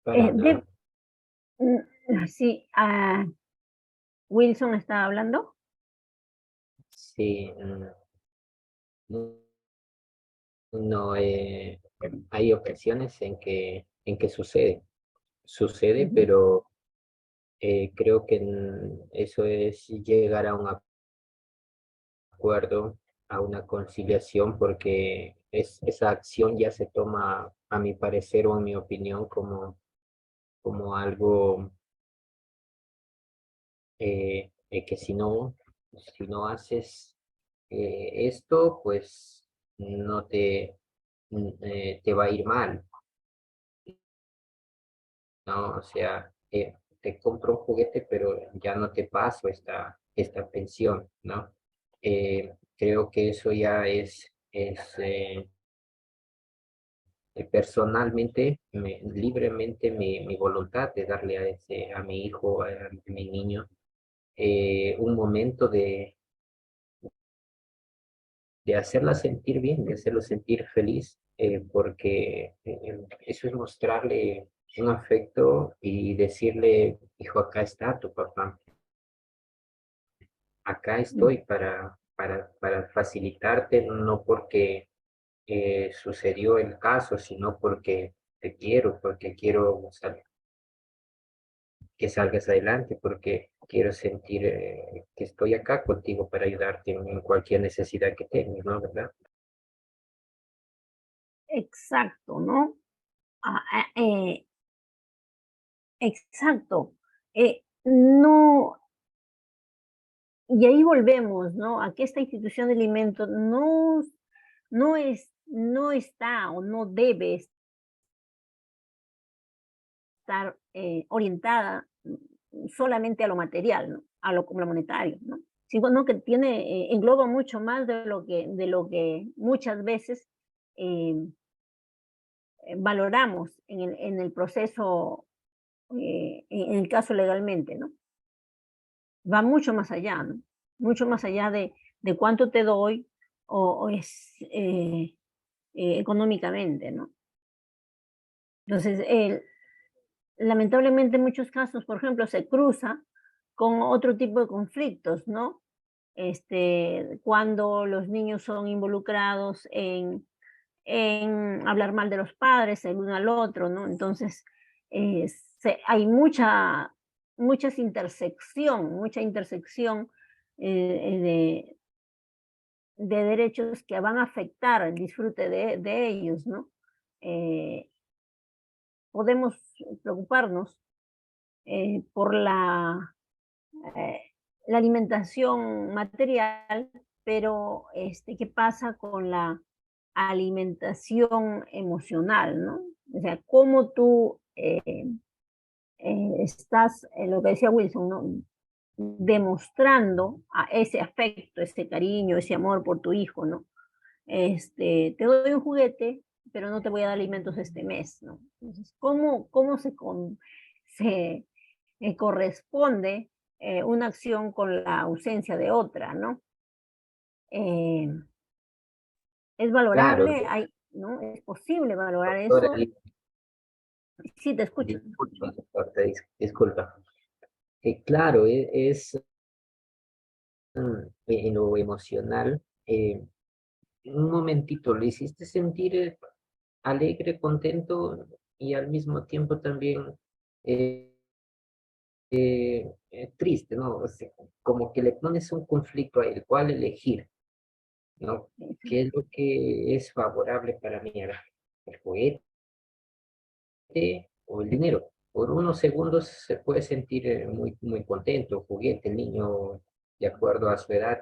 Para nada. Sí, Wilson está hablando. Sí, no, no, hay ocasiones en que sucede, Ujú. pero creo que eso es llegar a un acuerdo, a una conciliación, porque esa acción ya se toma, a mi parecer o en mi opinión, como algo que si no haces esto, pues no te va a ir mal, ¿no? O sea, te compro un juguete, pero ya no te paso esta pensión, ¿no? Creo que eso ya es personalmente, libremente mi voluntad de darle a mi hijo, a mi niño, un momento de hacerla sentir bien, de hacerlo sentir feliz, porque eso es mostrarle un afecto y decirle, hijo, acá está tu papá, acá estoy para facilitarte, no porque sucedió el caso, sino porque te quiero, porque quiero que salgas adelante, porque quiero sentir que estoy acá contigo para ayudarte en cualquier necesidad que tengas, ¿no? ¿Verdad? Exacto, ¿no? Ah, exacto. No, y ahí volvemos, ¿no? A que esta institución de alimentos no está o no debe estar orientada solamente a lo material, ¿no? A lo monetario, ¿no? Sino que engloba mucho más de lo que muchas veces eh, valoramos en el proceso, en el caso legalmente, ¿no? Va mucho más allá, ¿no? Mucho más allá de cuánto te doy o es económicamente, ¿no? Entonces, lamentablemente en muchos casos, por ejemplo, se cruza con otro tipo de conflictos, ¿no? Cuando los niños son involucrados en hablar mal de los padres, el uno al otro, ¿no? Entonces, hay mucha intersección de derechos que van a afectar el disfrute de ellos, ¿no? Eh, Podemos preocuparnos por eh, la alimentación material, pero ¿qué pasa con la alimentación emocional, ¿no? O sea, cómo tú estás, lo que decía Wilson, ¿no? Demostrando a ese afecto, ese cariño, ese amor por tu hijo, ¿no? Te doy un juguete, pero no te voy a dar alimentos este mes, ¿no? Entonces, ¿cómo se corresponde una acción con la ausencia de otra, ¿no? Eh, ¿Es Claro, valorable? ¿No? ¿Es posible valorar doctora, eso? Sí, te escucho. disculpa, doctor, disculpa. Claro, en lo emocional, un momentito, le hiciste sentir alegre, contento y al mismo tiempo también eh, triste, ¿no? O sea, como que le pones un conflicto a él, ¿cuál elegir? ¿No? ¿Qué es lo que es favorable para mí? ¿El juguete o el dinero? Por unos segundos se puede sentir muy, muy contento, juguete, el niño, de acuerdo a su edad,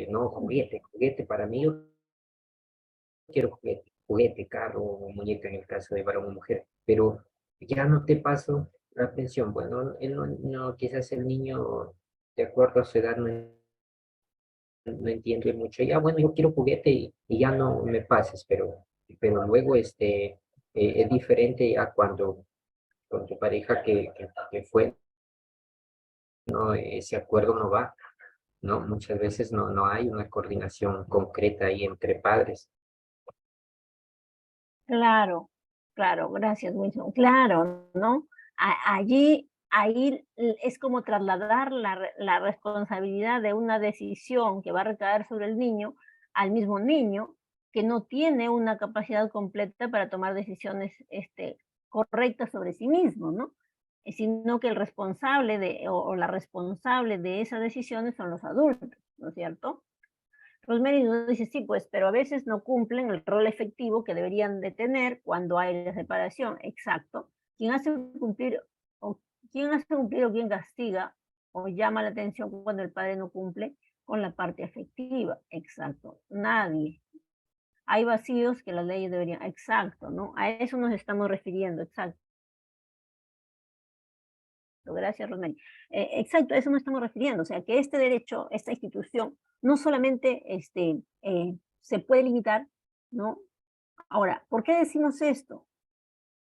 no, juguete para mí, yo quiero juguete, juguete, carro o muñeca en el caso de varón o mujer, pero ya no te paso la pensión. Bueno, él quizás el niño, de acuerdo a su edad, no entiende mucho. Ya, bueno, yo quiero juguete y ya no me pases, pero luego es diferente a cuando con tu pareja que fue, ¿no? Ese acuerdo no va, ¿no? Muchas veces no hay una coordinación concreta ahí entre padres. Claro, claro, gracias, Wilson. Claro, ¿no? Ahí es como trasladar la responsabilidad de una decisión que va a recaer sobre el niño al mismo niño que no tiene una capacidad completa para tomar decisiones correctas sobre sí mismo, ¿no? Sino que el responsable o la responsable de esas decisiones son los adultos, ¿no es cierto? Rosemary nos dice, sí, pues, pero a veces no cumplen el rol efectivo que deberían de tener cuando hay la separación. Exacto. ¿Quién hace cumplir o quién hace cumplir o quién castiga o llama la atención cuando el padre no cumple con la parte afectiva? Exacto. Nadie. Hay vacíos que las leyes deberían. Exacto, ¿no? A eso nos estamos refiriendo. Exacto. Gracias, Rosemary. Exacto, a eso nos estamos refiriendo. O sea, que este derecho, esta institución, no solamente se puede limitar, ¿no? Ahora, ¿por qué decimos esto?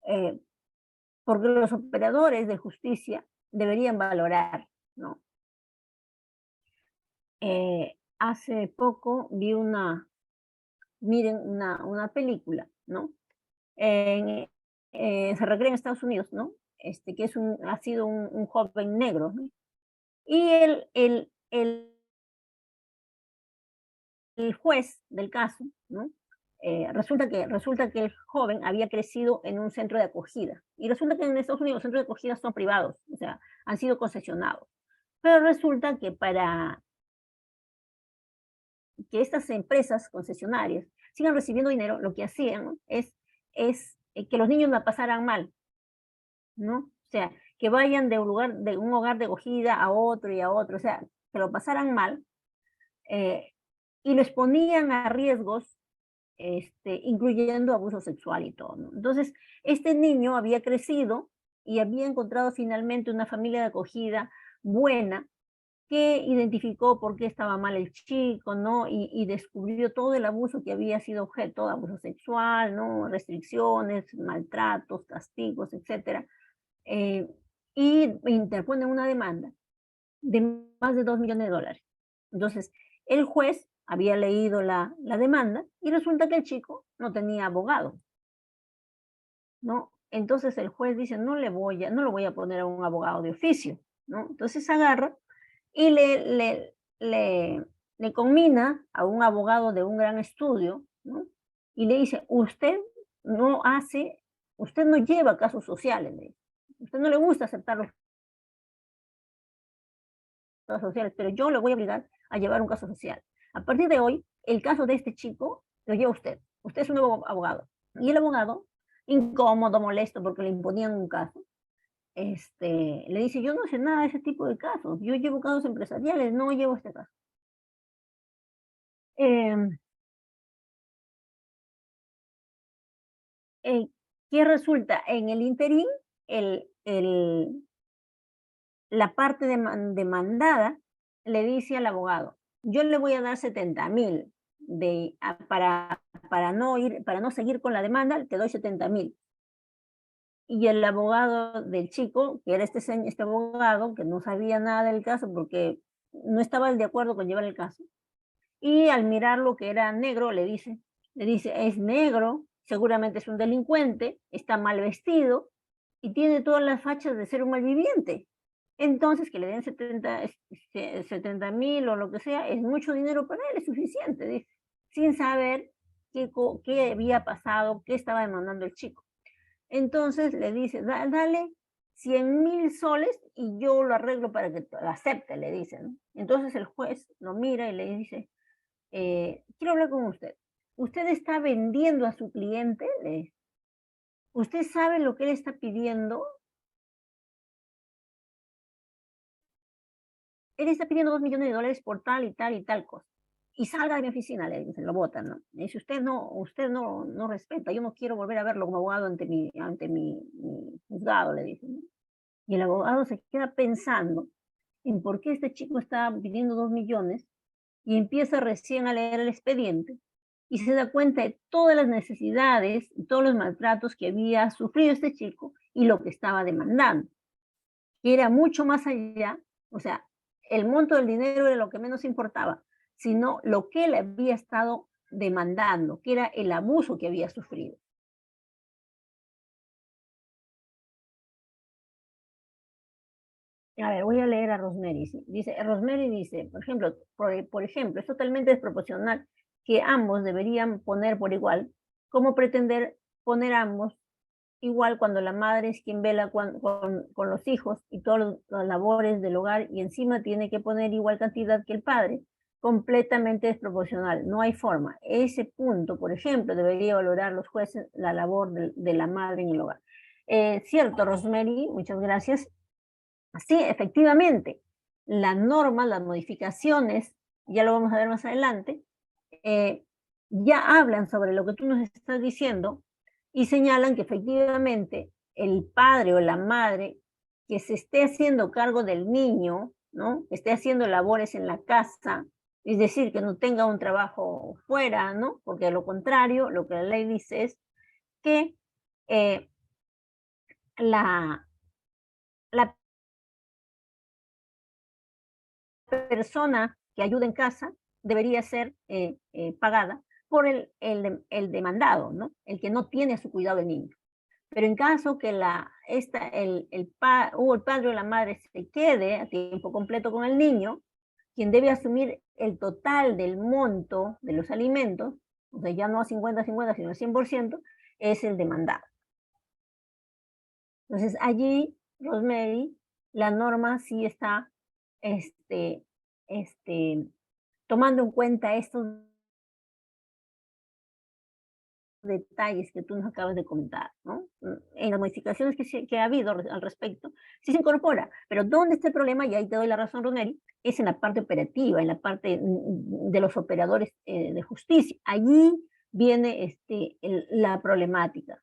Eh, Porque los operadores de justicia deberían valorar, ¿no? Hace poco vi una película, ¿no? En, se recrea en Estados Unidos, ¿no? Que ha sido un joven negro, ¿no? Y el juez del caso, ¿no? Resulta que el joven había crecido en un centro de acogida. Y resulta que en Estados Unidos los centros de acogida son privados, o sea, han sido concesionados. Pero resulta que para que estas empresas concesionarias sigan recibiendo dinero, lo que hacían, ¿no? es que los niños la pasaran mal, ¿no? O sea, que vayan de un hogar de acogida a otro y a otro, o sea, que lo pasaran mal, y los ponían a riesgos, incluyendo abuso sexual y todo, ¿no? Entonces, este niño había crecido y había encontrado finalmente una familia de acogida buena, que identificó por qué estaba mal el chico, ¿no? Y descubrió todo el abuso que había sido objeto, abuso sexual, ¿no? Restricciones, maltratos, castigos, etcétera. Y interpone una demanda de más de $2 millones. Entonces, el juez había leído la demanda y resulta que el chico no tenía abogado, ¿no? Entonces el juez dice, no lo voy a poner a un abogado de oficio, ¿no? Entonces agarra y le conmina a un abogado de un gran estudio, ¿no? Y le dice, usted no lleva casos sociales, le dice. Usted no le gusta aceptar los casos sociales, pero yo le voy a obligar a llevar un caso social. A partir de hoy, el caso de este chico lo lleva usted. Usted es un nuevo abogado. Y el abogado, incómodo, molesto, porque le imponían un caso, le dice, yo no sé nada de ese tipo de casos. Yo llevo casos empresariales, no llevo este caso. Eh, ¿Qué resulta? En el interín, el, el, la parte demandada le dice al abogado, yo le voy a dar 70,000 para no seguir con la demanda, te doy 70,000. Y el abogado del chico, que era este abogado, que no sabía nada del caso porque no estaba de acuerdo con llevar el caso, y al mirarlo que era negro, le dice, es negro, seguramente es un delincuente, está mal vestido y tiene todas las fachas de ser un malviviente. Entonces, que le den 70,000 o lo que sea, es mucho dinero para él, es suficiente, dice, sin saber qué había pasado, qué estaba demandando el chico. Entonces le dice, dale 100,000 soles y yo lo arreglo para que lo acepte, le dice, ¿no? Entonces el juez lo mira y le dice, quiero hablar con usted. ¿Usted está vendiendo a su cliente? ¿Usted sabe lo que él está pidiendo? Él está pidiendo $2 millones por tal y tal y tal cosa. Y salga de mi oficina, le dicen, lo votan, ¿no? Le dice, usted no respeta, yo no quiero volver a verlo como abogado ante mi juzgado, le dicen, ¿no? Y el abogado se queda pensando en por qué este chico está pidiendo 2 millones y empieza recién a leer el expediente y se da cuenta de todas las necesidades y todos los maltratos que había sufrido este chico y lo que estaba demandando, que era mucho más allá, o sea, el monto del dinero era lo que menos importaba, sino lo que él había estado demandando, que era el abuso que había sufrido. A ver, voy a leer a Rosemary. Rosemary dice, por ejemplo, es totalmente desproporcional que ambos deberían poner por igual. ¿Cómo pretender poner ambos igual cuando la madre es quien vela con los hijos y todas las labores del hogar y encima tiene que poner igual cantidad que el padre? Completamente desproporcional, no hay forma. Ese punto, por ejemplo, debería valorar los jueces la labor de la madre en el hogar. Cierto, Rosemary, muchas gracias. Sí, efectivamente, las normas, las modificaciones, ya lo vamos a ver más adelante, ya hablan sobre lo que tú nos estás diciendo y señalan que efectivamente el padre o la madre que se esté haciendo cargo del niño, ¿no? Que esté haciendo labores en la casa, es decir, que no tenga un trabajo fuera, ¿no? Porque de lo contrario, lo que la ley dice es que la, la persona que ayuda en casa debería ser pagada por el demandado, ¿no? El que no tiene a su cuidado el niño. Pero en caso que el padre o la madre se quede a tiempo completo con el niño, quien debe asumir el total del monto de los alimentos, o sea, ya no a 50-50, sino al 100%, es el demandado. Entonces, allí, Rosemary, la norma sí está este, tomando en cuenta estos detalles que tú nos acabas de comentar, ¿no? en las modificaciones que ha habido al respecto, sí se incorpora. Pero ¿dónde está el problema? Y ahí te doy la razón, Ronel, es en la parte operativa, en la parte de los operadores de justicia. Allí viene la problemática,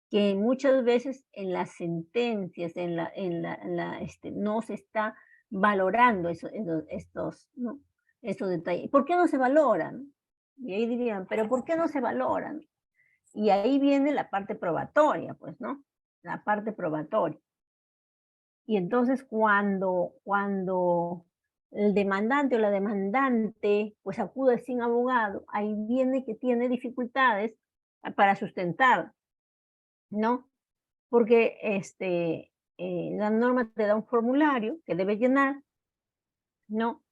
que muchas veces en las sentencias, no se está valorando ¿no? Estos detalles. ¿Por qué no se valoran? Y ahí dirían, ¿pero por qué no se valoran? Y ahí viene la parte probatoria, pues, ¿no? La parte probatoria. Y entonces cuando el demandante o la demandante pues acude sin abogado, ahí viene que tiene dificultades para sustentar, ¿no? Porque la norma te da un formulario que debes llenar, ¿no?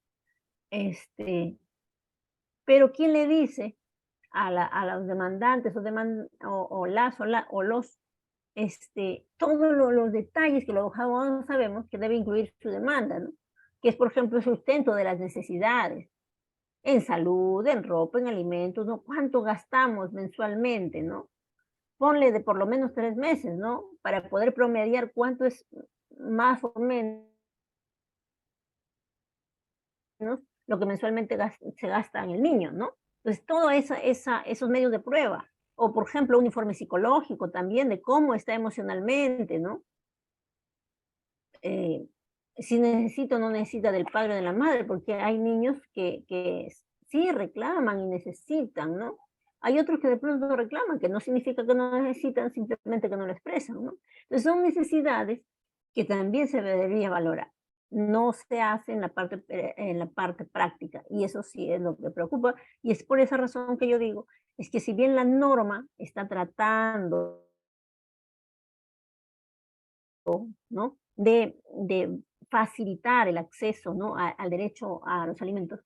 Pero ¿quién le dice a los demandantes o los todos los detalles que los abogados sabemos que debe incluir su demanda, ¿no? Que es, por ejemplo, el sustento de las necesidades en salud, en ropa, en alimentos, ¿no? ¿Cuánto gastamos mensualmente, ¿no? Ponle de por lo menos 3 meses, ¿no? Para poder promediar cuánto es más o menos lo que mensualmente se gasta en el niño, ¿no? Entonces, todos esos medios de prueba. O, por ejemplo, un informe psicológico también de cómo está emocionalmente, ¿no? Si necesita o no necesita del padre o de la madre, porque hay niños que sí reclaman y necesitan, ¿no? Hay otros que de pronto no reclaman, que no significa que no necesitan, simplemente que no lo expresan, ¿no? Entonces son necesidades que también se debería valorar. No se hace en la parte práctica, y eso sí es lo que preocupa, y es por esa razón que yo digo, es que si bien la norma está tratando, ¿no? de facilitar el acceso, ¿no? al derecho a los alimentos,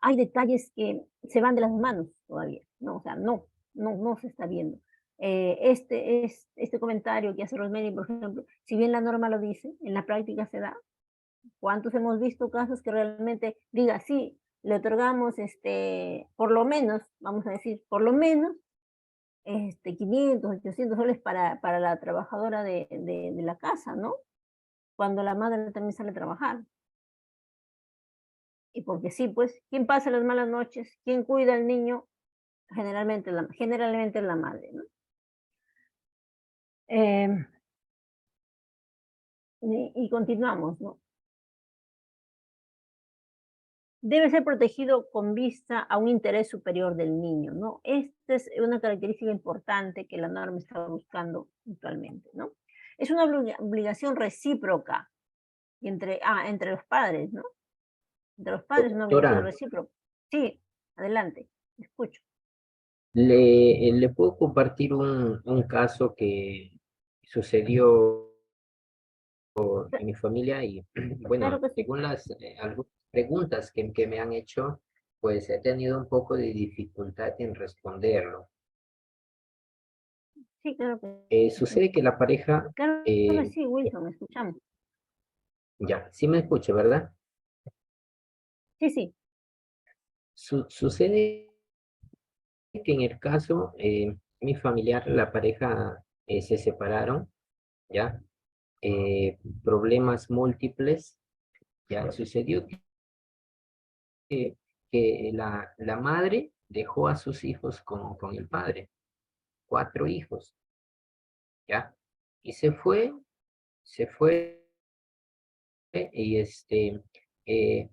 hay detalles que se van de las manos todavía, ¿no? O sea, no se está viendo. Este comentario que hace Rosemary, por ejemplo, si bien la norma lo dice, en la práctica se da. ¿Cuántos hemos visto casos que realmente diga, sí, le otorgamos, por lo menos, vamos a decir, por lo menos, 500, 800 soles para la trabajadora de la casa, ¿no? Cuando la madre también sale a trabajar. Y porque sí, pues, ¿quién pasa las malas noches? ¿Quién cuida al niño? Generalmente es la madre, ¿no? Y continuamos, ¿no? Debe ser protegido con vista a un interés superior del niño, ¿no? Esta es una característica importante que la norma está buscando actualmente, ¿no? Es una obligación recíproca entre los padres, ¿no? Entre los padres es una obligación Doctora, recíproca. Sí, adelante, escucho. le puedo compartir un caso que sucedió en mi familia y Claro bueno, que sí. según las algunas preguntas que me han hecho, pues he tenido un poco de dificultad en responderlo. Sí, claro que sí. Sucede que la pareja, Claro que eh, sí, Wilson, escuchamos. ya, sí me escucha, ¿verdad? Sí, sí. Sucede que en el caso, mi familiar, la pareja se separaron, ¿ya? Problemas múltiples, ¿ya? Sucedió que la madre dejó a sus hijos con el padre, 4 hijos, ¿ya? Y se fue, y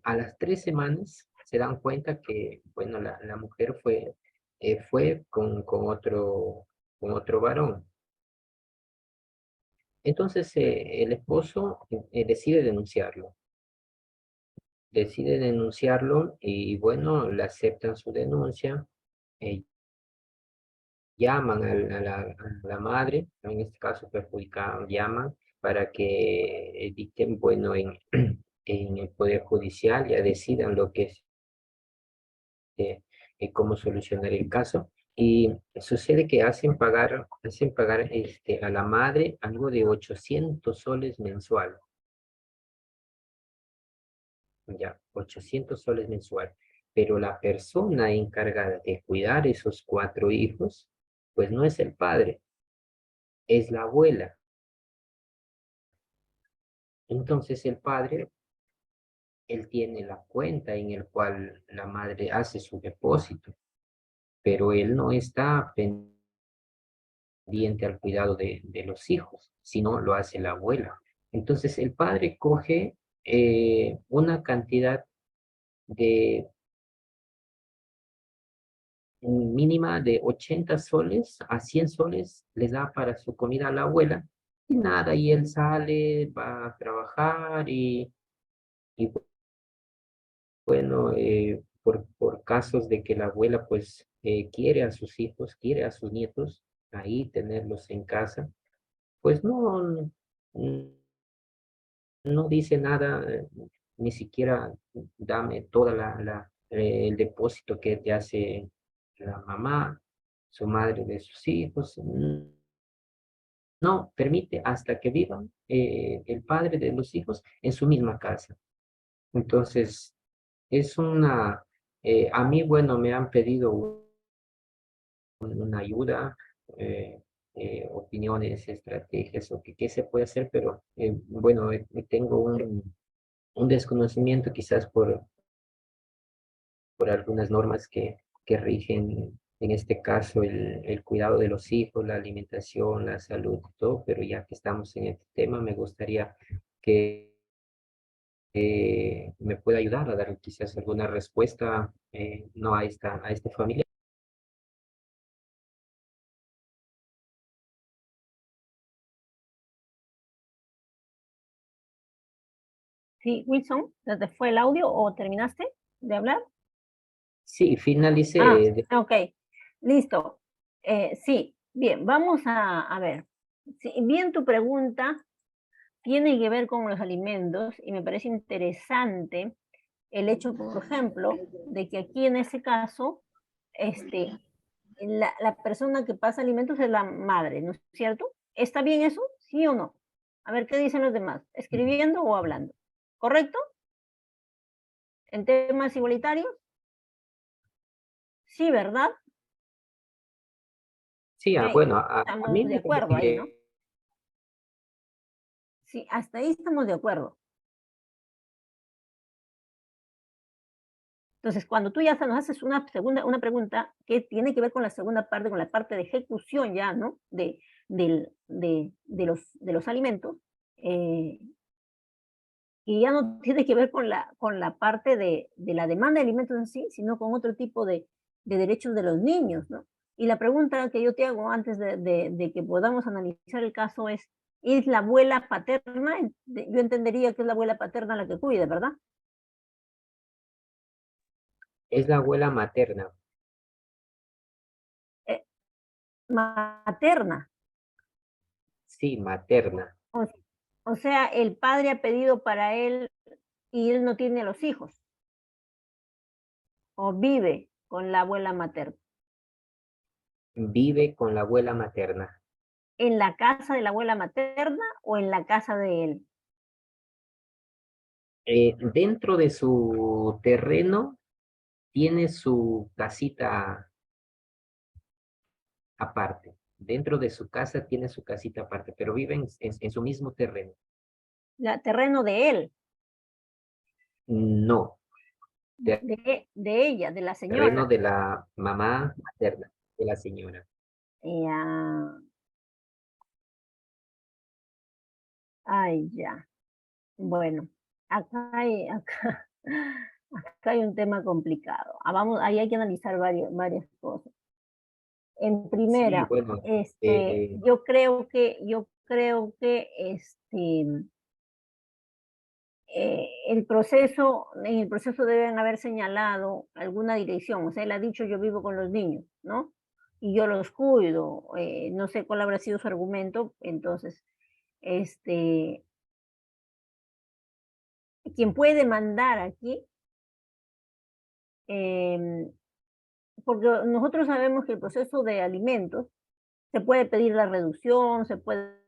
a las 3 semanas se dan cuenta que, bueno, la mujer fue con otro varón. Entonces el esposo decide denunciarlo y bueno, le aceptan su denuncia, eh, llaman a la madre, en este caso perjudicada, llaman para que dicten, bueno, en el Poder Judicial ya decidan lo que es, cómo solucionar el caso. Y sucede que hacen pagar a la madre algo de 800 soles mensual, ya, 800 soles mensual. Pero la persona encargada de cuidar esos 4 hijos, pues no es el padre, es la abuela. Entonces el padre, él tiene la cuenta en el cual la madre hace su depósito, pero él no está pendiente al cuidado de los hijos, sino lo hace la abuela. Entonces el padre coge una cantidad de mínima de 80 soles a 100 soles, les da para su comida a la abuela, y nada, y él sale, va a trabajar y bueno, por casos de que la abuela pues quiere a sus hijos, quiere a sus nietos, ahí tenerlos en casa, pues no dice nada, ni siquiera dame toda el depósito que te hace la mamá, su madre de sus hijos. No, permite hasta que vivan el padre de los hijos en su misma casa. Entonces, es a mí, bueno, me han pedido una ayuda, opiniones, estrategias, o qué se puede hacer, pero bueno, tengo un desconocimiento quizás por algunas normas que rigen, en este caso, el cuidado de los hijos, la alimentación, la salud, todo, pero ya que estamos en este tema, me gustaría que me pueda ayudar a dar quizás alguna respuesta, no a esta familia. Sí, Wilson, ¿se te fue el audio o terminaste de hablar? Sí, finalicé. Ah, ok, listo. Sí, bien, vamos a ver. Sí, bien, tu pregunta tiene que ver con los alimentos y me parece interesante el hecho, por ejemplo, de que aquí en ese caso, este, la persona que pasa alimentos es la madre, ¿no es cierto? ¿Está bien eso? ¿Sí o no? A ver, ¿qué dicen los demás? ¿Escribiendo o hablando? ¿Correcto? ¿En temas igualitarios? Sí, ¿verdad? Sí, Ok, bueno, a mí estamos de me acuerdo parece ahí, ¿no? que Sí, hasta ahí estamos de acuerdo. Entonces, cuando tú ya nos haces una pregunta que tiene que ver con la segunda parte, con la parte de ejecución ya, ¿no? De los alimentos, eh, y ya no tiene que ver con la parte de la demanda de alimentos en sí, sino con otro tipo de derechos de los niños, ¿no? Y la pregunta que yo te hago antes de que podamos analizar el caso ¿es la abuela paterna? Yo entendería que es la abuela paterna la que cuida, ¿verdad? es la abuela materna. Eh, materna. Sí, materna. O, o sea, el padre ha pedido para él y él no tiene a los hijos, o vive con la abuela materna. Vive con la abuela materna. ¿En la casa de la abuela materna o en la casa de él? Dentro de su terreno tiene su casita aparte. Dentro de su casa tiene su casita aparte, pero vive en su mismo terreno. Terreno de él, No, de ella, de la terreno señora. de la mamá materna, de la señora. Ya, ay, ya. Bueno, acá hay un tema complicado. Vamos, ahí hay que analizar varias cosas. En Sí, primera, bueno, yo creo que en el proceso deben haber señalado alguna dirección. O sea, él ha dicho yo vivo con los niños, ¿no? Y yo los cuido. No sé cuál habrá sido su argumento. Entonces, este, quien puede demandar aquí, em, porque nosotros sabemos que el proceso de alimentos se puede pedir la reducción, se puede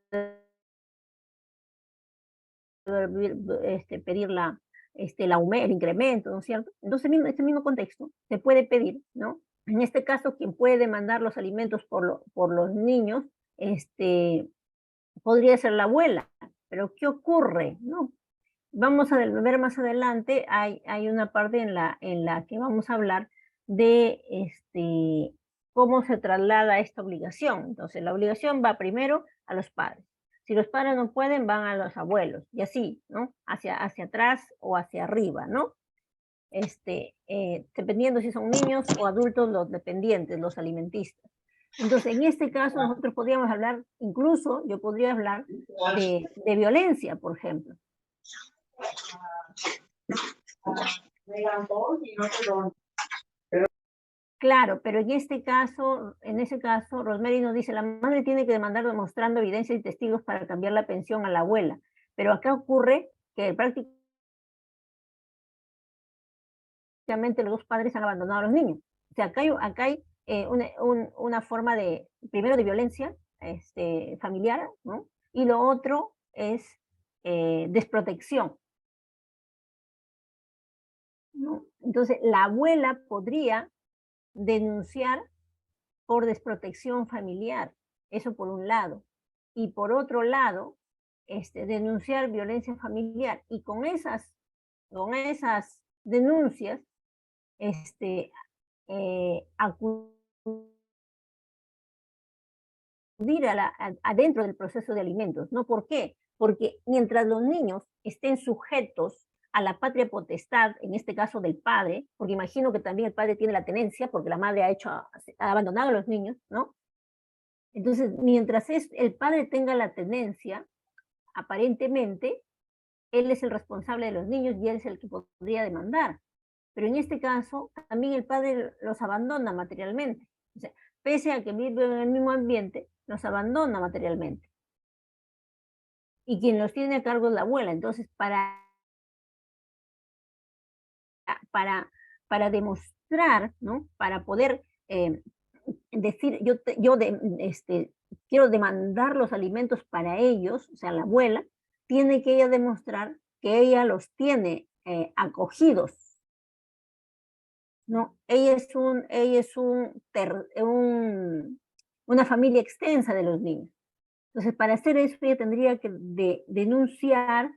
pedir el incremento, ¿no es cierto? Entonces, en este mismo contexto, se puede pedir, ¿no? En este caso, quien puede demandar los alimentos por los niños podría ser la abuela. Pero ¿qué ocurre? ¿No? Vamos a ver más adelante, hay una parte en la que vamos a hablar de cómo se traslada esta obligación. Entonces, la obligación va primero a los padres. Si los padres no pueden, van a los abuelos, y así, ¿no? Hacia atrás o hacia arriba, ¿no? Dependiendo si son niños o adultos los dependientes, los alimentistas. Entonces, en este caso, nosotros podríamos hablar, incluso yo podría hablar de violencia, por ejemplo. Claro, pero en ese caso, Rosemary nos dice, la madre tiene que demandar demostrando evidencias y testigos para cambiar la pensión a la abuela. Pero acá ocurre que prácticamente los dos padres han abandonado a los niños. O sea, acá hay una forma primero de violencia familiar, ¿no? Y lo otro es desprotección, ¿no? Entonces, la abuela podría denunciar por desprotección familiar, eso por un lado. Y por otro lado, denunciar violencia familiar. Y con esas denuncias, acudir adentro del proceso de alimentos, ¿no? ¿Por qué? Porque mientras los niños estén sujetos a la patria potestad, en este caso del padre, porque imagino que también el padre tiene la tenencia, porque la madre ha abandonado a los niños, ¿no? Entonces, mientras el padre tenga la tenencia, aparentemente, él es el responsable de los niños y él es el que podría demandar. Pero en este caso, también el padre los abandona materialmente. O sea, pese a que viven en el mismo ambiente, los abandona materialmente. Y quien los tiene a cargo es la abuela. Entonces, para demostrar, ¿no? Para poder decir, quiero demandar los alimentos para ellos, o sea, la abuela, tiene que ella demostrar que ella los tiene acogidos, ¿no? Ella es una familia extensa de los niños. Entonces, para hacer eso, ella tendría que denunciar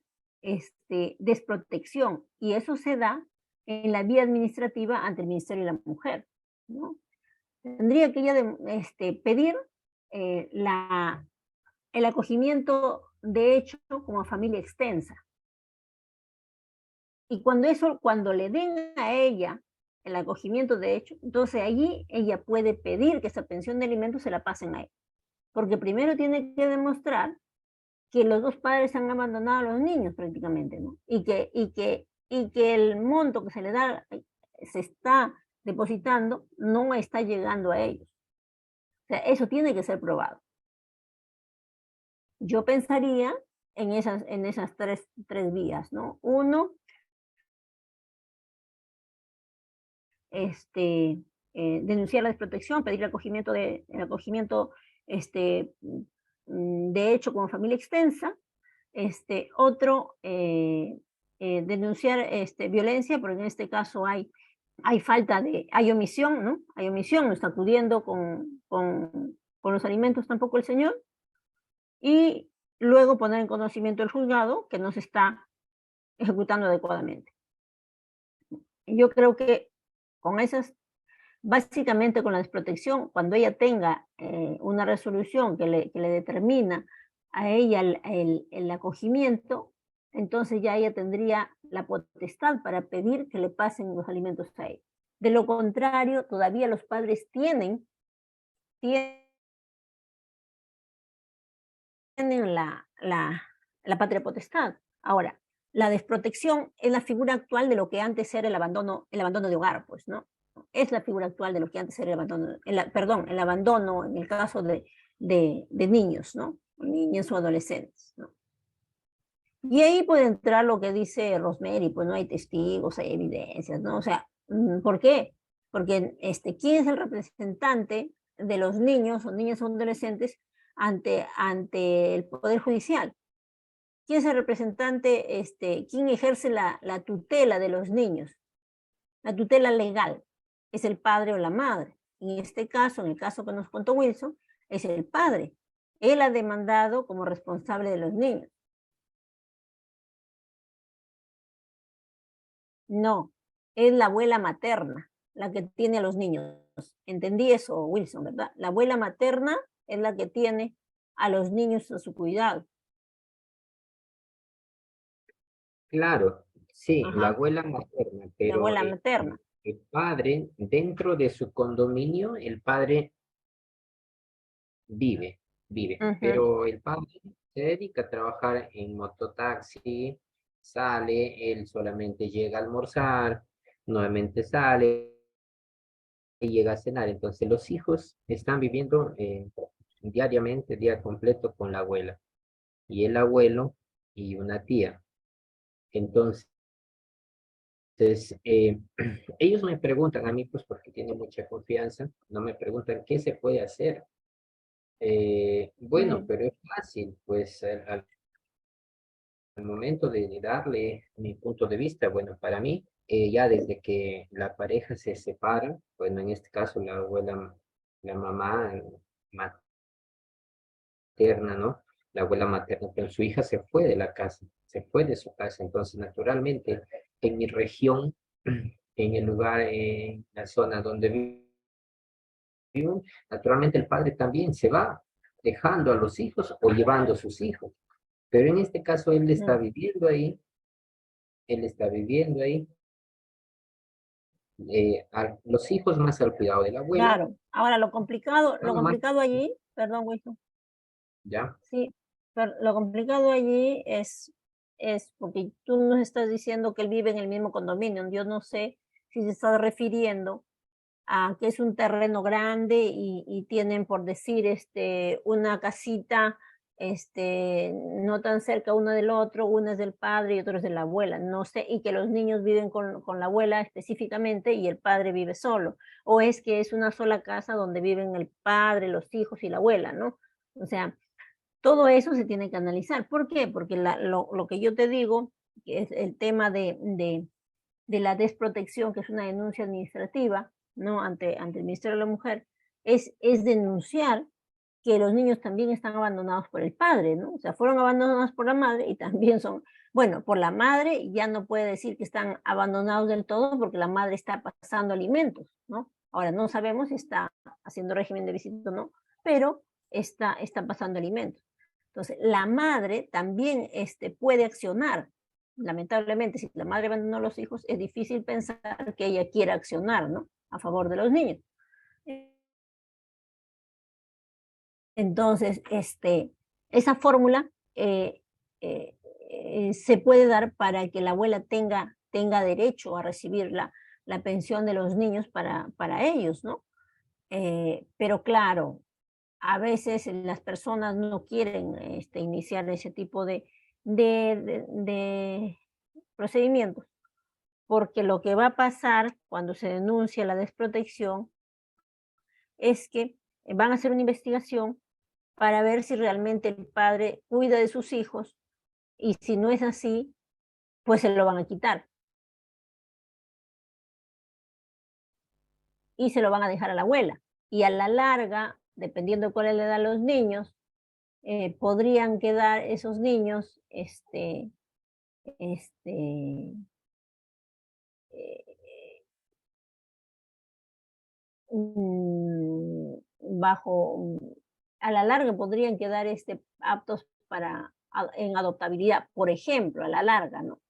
desprotección, y eso se da en la vía administrativa ante el Ministerio de la Mujer, ¿no? Tendría que ella pedir el acogimiento de hecho como familia extensa. Y cuando le den a ella el acogimiento de hecho, entonces allí ella puede pedir que esa pensión de alimentos se la pasen a ella. Porque primero tiene que demostrar que los dos padres han abandonado a los niños prácticamente, ¿no? Y que el monto que se le da, se está depositando, no está llegando a ellos. O sea, eso tiene que ser probado. Yo pensaría en esas tres vías, ¿no? Uno, denunciar la desprotección, pedir el acogimiento de hecho como familia extensa. Otro, denunciar violencia, porque en este caso hay omisión, ¿no? Hay omisión, no está acudiendo con los alimentos tampoco el señor. Y luego poner en conocimiento del juzgado que no se está ejecutando adecuadamente. Yo creo que con esas, básicamente con la desprotección, cuando ella tenga una resolución que le determina a ella el acogimiento, entonces ya ella tendría la potestad para pedir que le pasen los alimentos a ella. De lo contrario, todavía los padres tienen la patria potestad. Ahora, la desprotección es la figura actual de lo que antes era el abandono de hogar, pues, ¿no? Es la figura actual de lo que antes era el abandono, el abandono en el caso de niños, ¿no? Niños o adolescentes, ¿no? Y ahí puede entrar lo que dice Rosemary, pues no hay testigos, hay evidencias, ¿no? O sea, ¿por qué? Porque ¿quién es el representante de los niños o niñas o adolescentes ante el Poder Judicial? ¿Quién es el representante, quién ejerce la tutela de los niños? La tutela legal es el padre o la madre. En este caso, en el caso que nos contó Wilson, es el padre. él ha demandado como responsable de los niños. No, es la abuela materna la que tiene a los niños. Entendí eso, Wilson, ¿verdad? La abuela materna es la que tiene a los niños a su cuidado. Claro, sí, la Ajá, abuela materna, la pero abuela materna. el padre, dentro de su condominio, el padre vive, Ujú. pero el padre se dedica a trabajar en mototaxi, sale, él solamente llega a almorzar, nuevamente sale y llega a cenar. Entonces los hijos están viviendo diariamente, día completo con la abuela y el abuelo y una tía. Entonces, ellos me preguntan a mí, pues porque tienen mucha confianza, no me preguntan qué se puede hacer. Bueno, Mm, pero es fácil, pues al momento de darle mi punto de vista, bueno, para mí, ya desde que la pareja se separa, bueno, en este caso la abuela, la mamá materna, ¿no? La abuela materna, pero su hija se fue de la casa, se fue de su casa, entonces naturalmente en mi región, en el lugar, en la zona donde vivo, naturalmente el padre también se va dejando a los hijos o llevando a sus hijos. Pero en este caso mm. él está viviendo ahí, los hijos más al cuidado de la abuela, Claro. Ahora, la lo mamá, complicado allí, perdón, Wilson, ¿ya? sí, pero lo complicado allí es porque tú nos estás diciendo que él vive en el mismo condominio. Yo no sé si se está refiriendo a que es un terreno grande y tienen, por decir, una casita, no tan cerca uno del otro, una es del padre y otro es de la abuela, no sé, y que los niños viven con la abuela específicamente y el padre vive solo, o es que es una sola casa donde viven el padre, los hijos y la abuela, ¿no? O sea, todo eso se tiene que analizar. ¿Por qué? Porque lo que yo te digo, que es el tema de la desprotección, que es una denuncia administrativa, ¿no? Ante el Ministerio de la Mujer, es denunciar que los niños también están abandonados por el padre, ¿no? O sea, fueron abandonados por la madre y también son, bueno, por la madre ya no puede decir que están abandonados del todo porque la madre está pasando alimentos, ¿no? Ahora no sabemos si está haciendo régimen de visita o no, pero está pasando alimentos. Entonces, la madre también puede accionar. Lamentablemente, si la madre abandonó a los hijos, es difícil pensar que ella quiera accionar, ¿no? A favor de los niños. Entonces, esa fórmula se puede dar para que la abuela tenga derecho a recibir la pensión de los niños para ellos, ¿no? Pero claro, a veces las personas no quieren iniciar ese tipo de procedimientos, porque lo que va a pasar cuando se denuncia la desprotección es que van a hacer una investigación para ver si realmente el padre cuida de sus hijos y si no es así, pues se lo van a quitar y se lo van a dejar a la abuela. Y a la larga, dependiendo de cuál es la edad de los niños, podrían quedar esos niños este, eh, bajo, a la larga podrían quedar aptos en adoptabilidad, por ejemplo, a la larga, ¿no?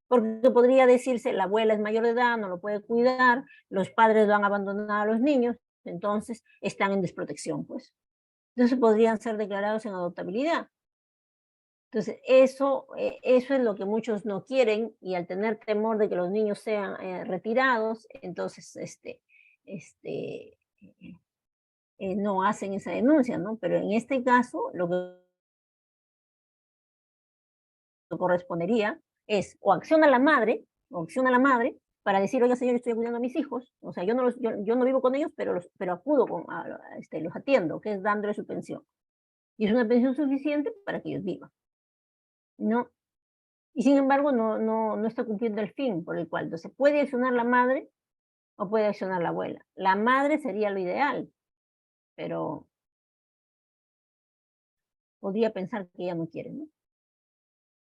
Porque podría decirse, la abuela es mayor de edad, no lo puede cuidar, los padres lo han abandonado a los niños, entonces están en desprotección, pues. Entonces podrían ser declarados en adoptabilidad. Entonces, eso es lo que muchos no quieren y al tener temor de que los niños sean retirados, entonces este, no hacen esa denuncia, ¿no? Pero en este caso, lo que correspondería es o acciona la madre para decir, oye señor, estoy cuidando a mis hijos, o sea, yo no vivo con ellos, pero acudo, los atiendo, que es dándole su pensión. Y es una pensión suficiente para que ellos vivan, ¿no? Y sin embargo, no está cumpliendo el fin por el cual. Entonces, puede accionar la madre o puede accionar la abuela. La madre sería lo ideal, pero podría pensar que ya no quiere, ¿no?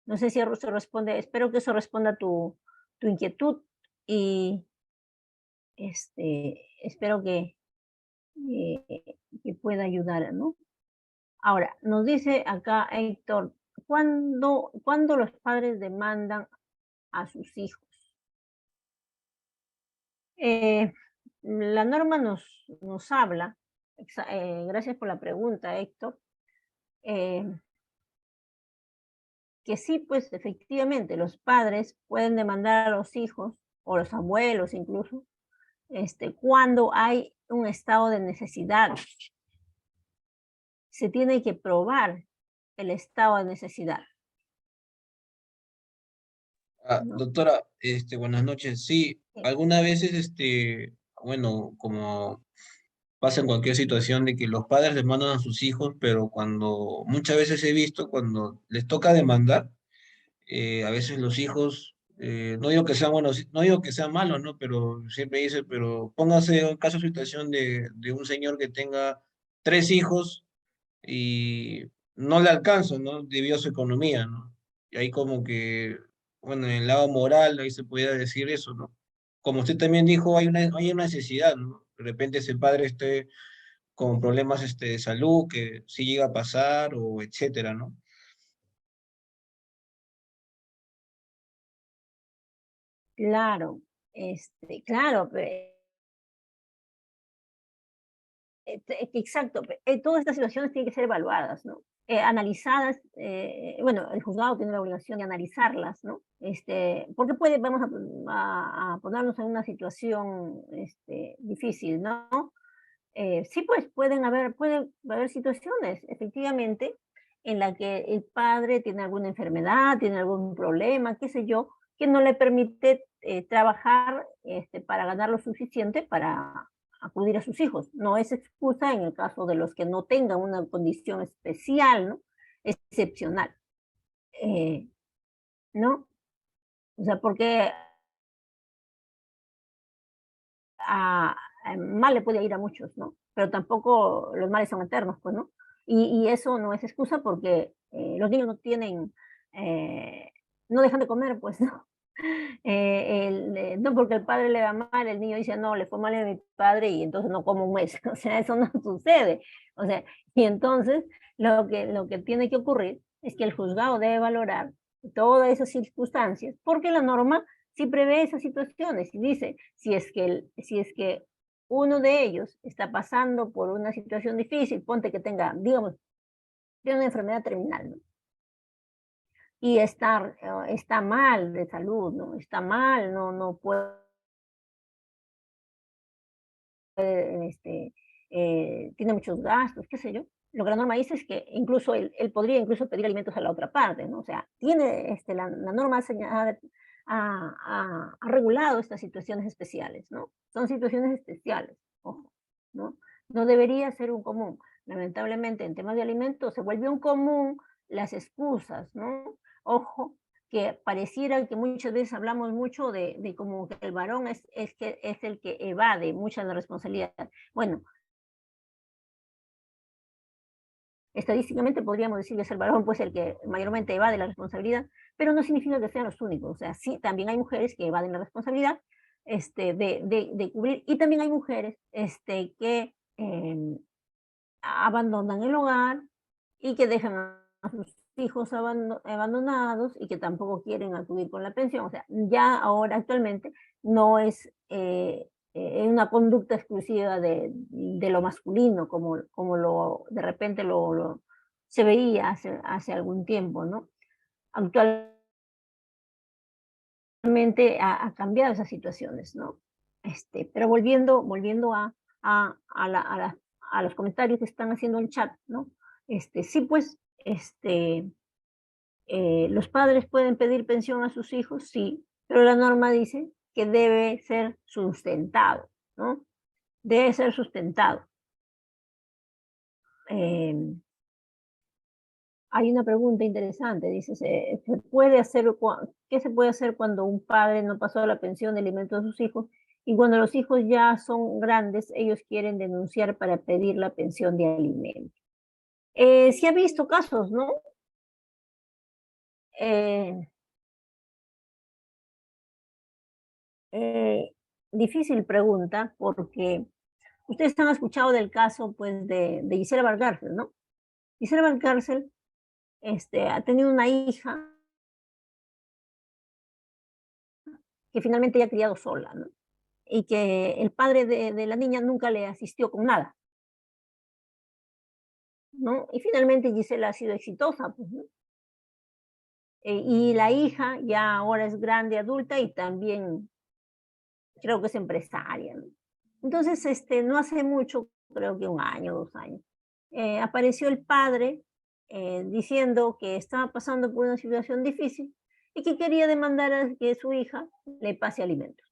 No sé si eso responde, espero que eso responda a tu inquietud y espero que pueda ayudar, ¿no? Ahora, nos dice acá Héctor, ¿cuándo los padres demandan a sus hijos? La norma nos habla, gracias por la pregunta, Héctor, eh, que sí, pues efectivamente los padres pueden demandar a los hijos, o los abuelos incluso, cuando hay un estado de necesidad. Se tiene que probar el estado de necesidad, ¿no? Doctora, buenas noches. Sí, Sí. algunas veces, bueno, como pasa en cualquier situación de que los padres demandan a sus hijos, pero cuando muchas veces he visto cuando les toca demandar, a veces los hijos, no digo que sean buenos, no digo que sean malos, ¿no? Pero siempre dice, pero póngase en caso situación de un señor que tenga 3 hijos y no le alcanza, ¿no? Debido a su economía, ¿no? Y ahí como que, bueno, en el lado moral, ahí se podría decir eso, ¿no? Como usted también dijo, hay una necesidad, ¿no? De repente ese padre esté con problemas de salud, que sí llega a pasar, o etcétera, ¿no? Claro, claro, exacto, todas estas situaciones tienen que ser evaluadas, ¿no? Analizadas, bueno, el juzgado tiene la obligación de analizarlas, ¿no? Porque vamos a ponernos en una situación difícil, ¿no? Sí, pues pueden haber situaciones, efectivamente, en la que el padre tiene alguna enfermedad, tiene algún problema, qué sé yo, que no le permite trabajar para ganar lo suficiente para acudir a sus hijos. No es excusa en el caso de los que no tengan una condición especial, ¿no? Excepcional, eh, ¿no? O sea, porque a, mal le puede ir a muchos, ¿no? Pero tampoco los males son eternos, pues, ¿no? Y eso no es excusa porque los niños no tienen, eh, no dejan de comer, pues, ¿no? No porque el padre le va mal, el niño dice, no, le fue mal a mi padre y entonces no como un mes. O sea, eso no sucede. O sea, y entonces lo que tiene que ocurrir es que el juzgado debe valorar todas esas circunstancias, porque la norma sí prevé esas situaciones y dice, si es que uno de ellos está pasando por una situación difícil, ponte que tenga, digamos, tiene una enfermedad terminal, ¿no? Y está mal de salud, ¿no? Está mal, no puede, tiene muchos gastos, qué sé yo. Lo que la norma dice es que incluso él podría incluso pedir alimentos a la otra parte, ¿no? O sea, tiene la norma ha regulado estas situaciones especiales, ¿no? Son situaciones especiales, ojo, ¿no? No debería ser un común. Lamentablemente, en temas de alimentos se vuelve un común las excusas, ¿no? Ojo, que pareciera que muchas veces hablamos mucho de como que el varón que es el que evade mucha de la responsabilidad. Bueno, estadísticamente podríamos decir que es el varón pues el que mayormente evade la responsabilidad, pero no significa que sean los únicos. O sea, sí, también hay mujeres que evaden la responsabilidad de cubrir, y también hay mujeres que abandonan el hogar y que dejan a sus hijos abandonados y que tampoco quieren acudir con la pensión. O sea, ya ahora actualmente no es una conducta exclusiva de lo masculino, como de repente se veía hace algún tiempo, ¿no? Actualmente ha cambiado esas situaciones, ¿no? Pero volviendo a los comentarios que están haciendo en chat, ¿no? Sí, pues, los padres pueden pedir pensión a sus hijos, sí, pero la norma dice que debe ser sustentado, ¿no? Debe ser sustentado. Hay una pregunta interesante, dice, ¿qué se puede hacer cuando un padre no pasó la pensión de alimentos a sus hijos y cuando los hijos ya son grandes, ellos quieren denunciar para pedir la pensión de alimentos? Sí ha visto casos, ¿no? Eh, eh, Difícil pregunta, porque ustedes han escuchado del caso, pues, de Gisela Valcárcel, ¿no? Gisela Valcárcel, ha tenido una hija que finalmente ella ha criado sola, ¿no? Y que el padre de la niña nunca le asistió con nada, ¿no? Y finalmente Gisela ha sido exitosa, pues, ¿no? Y la hija ya ahora es grande, adulta y también creo que es empresaria, ¿no? Entonces, no hace mucho, creo que un año, 2 años, apareció el padre diciendo que estaba pasando por una situación difícil y que quería demandar a que su hija le pase alimentos.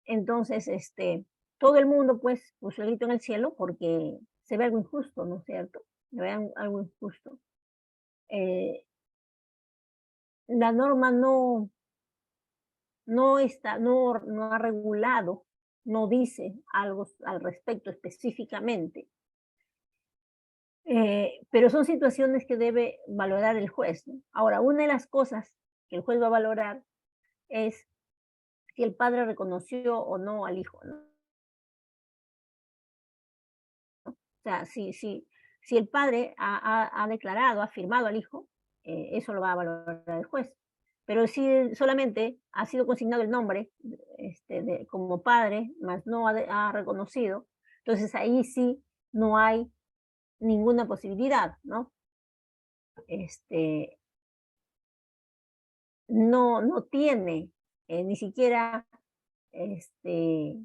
Entonces, todo el mundo pues puso el grito en el cielo porque se ve algo injusto, ¿no es cierto? Se ve algo injusto. Eh, la norma no ha regulado, no dice algo al respecto específicamente, pero son situaciones que debe valorar el juez, ¿no? Ahora, una de las cosas que el juez va a valorar es si el padre reconoció o no al hijo, ¿no? O sea, si el padre ha declarado, ha firmado al hijo, eso lo va a valorar el juez. Pero si solamente ha sido consignado el nombre como padre, más no ha reconocido, entonces ahí sí no hay ninguna posibilidad, ¿no? No tiene ni siquiera este,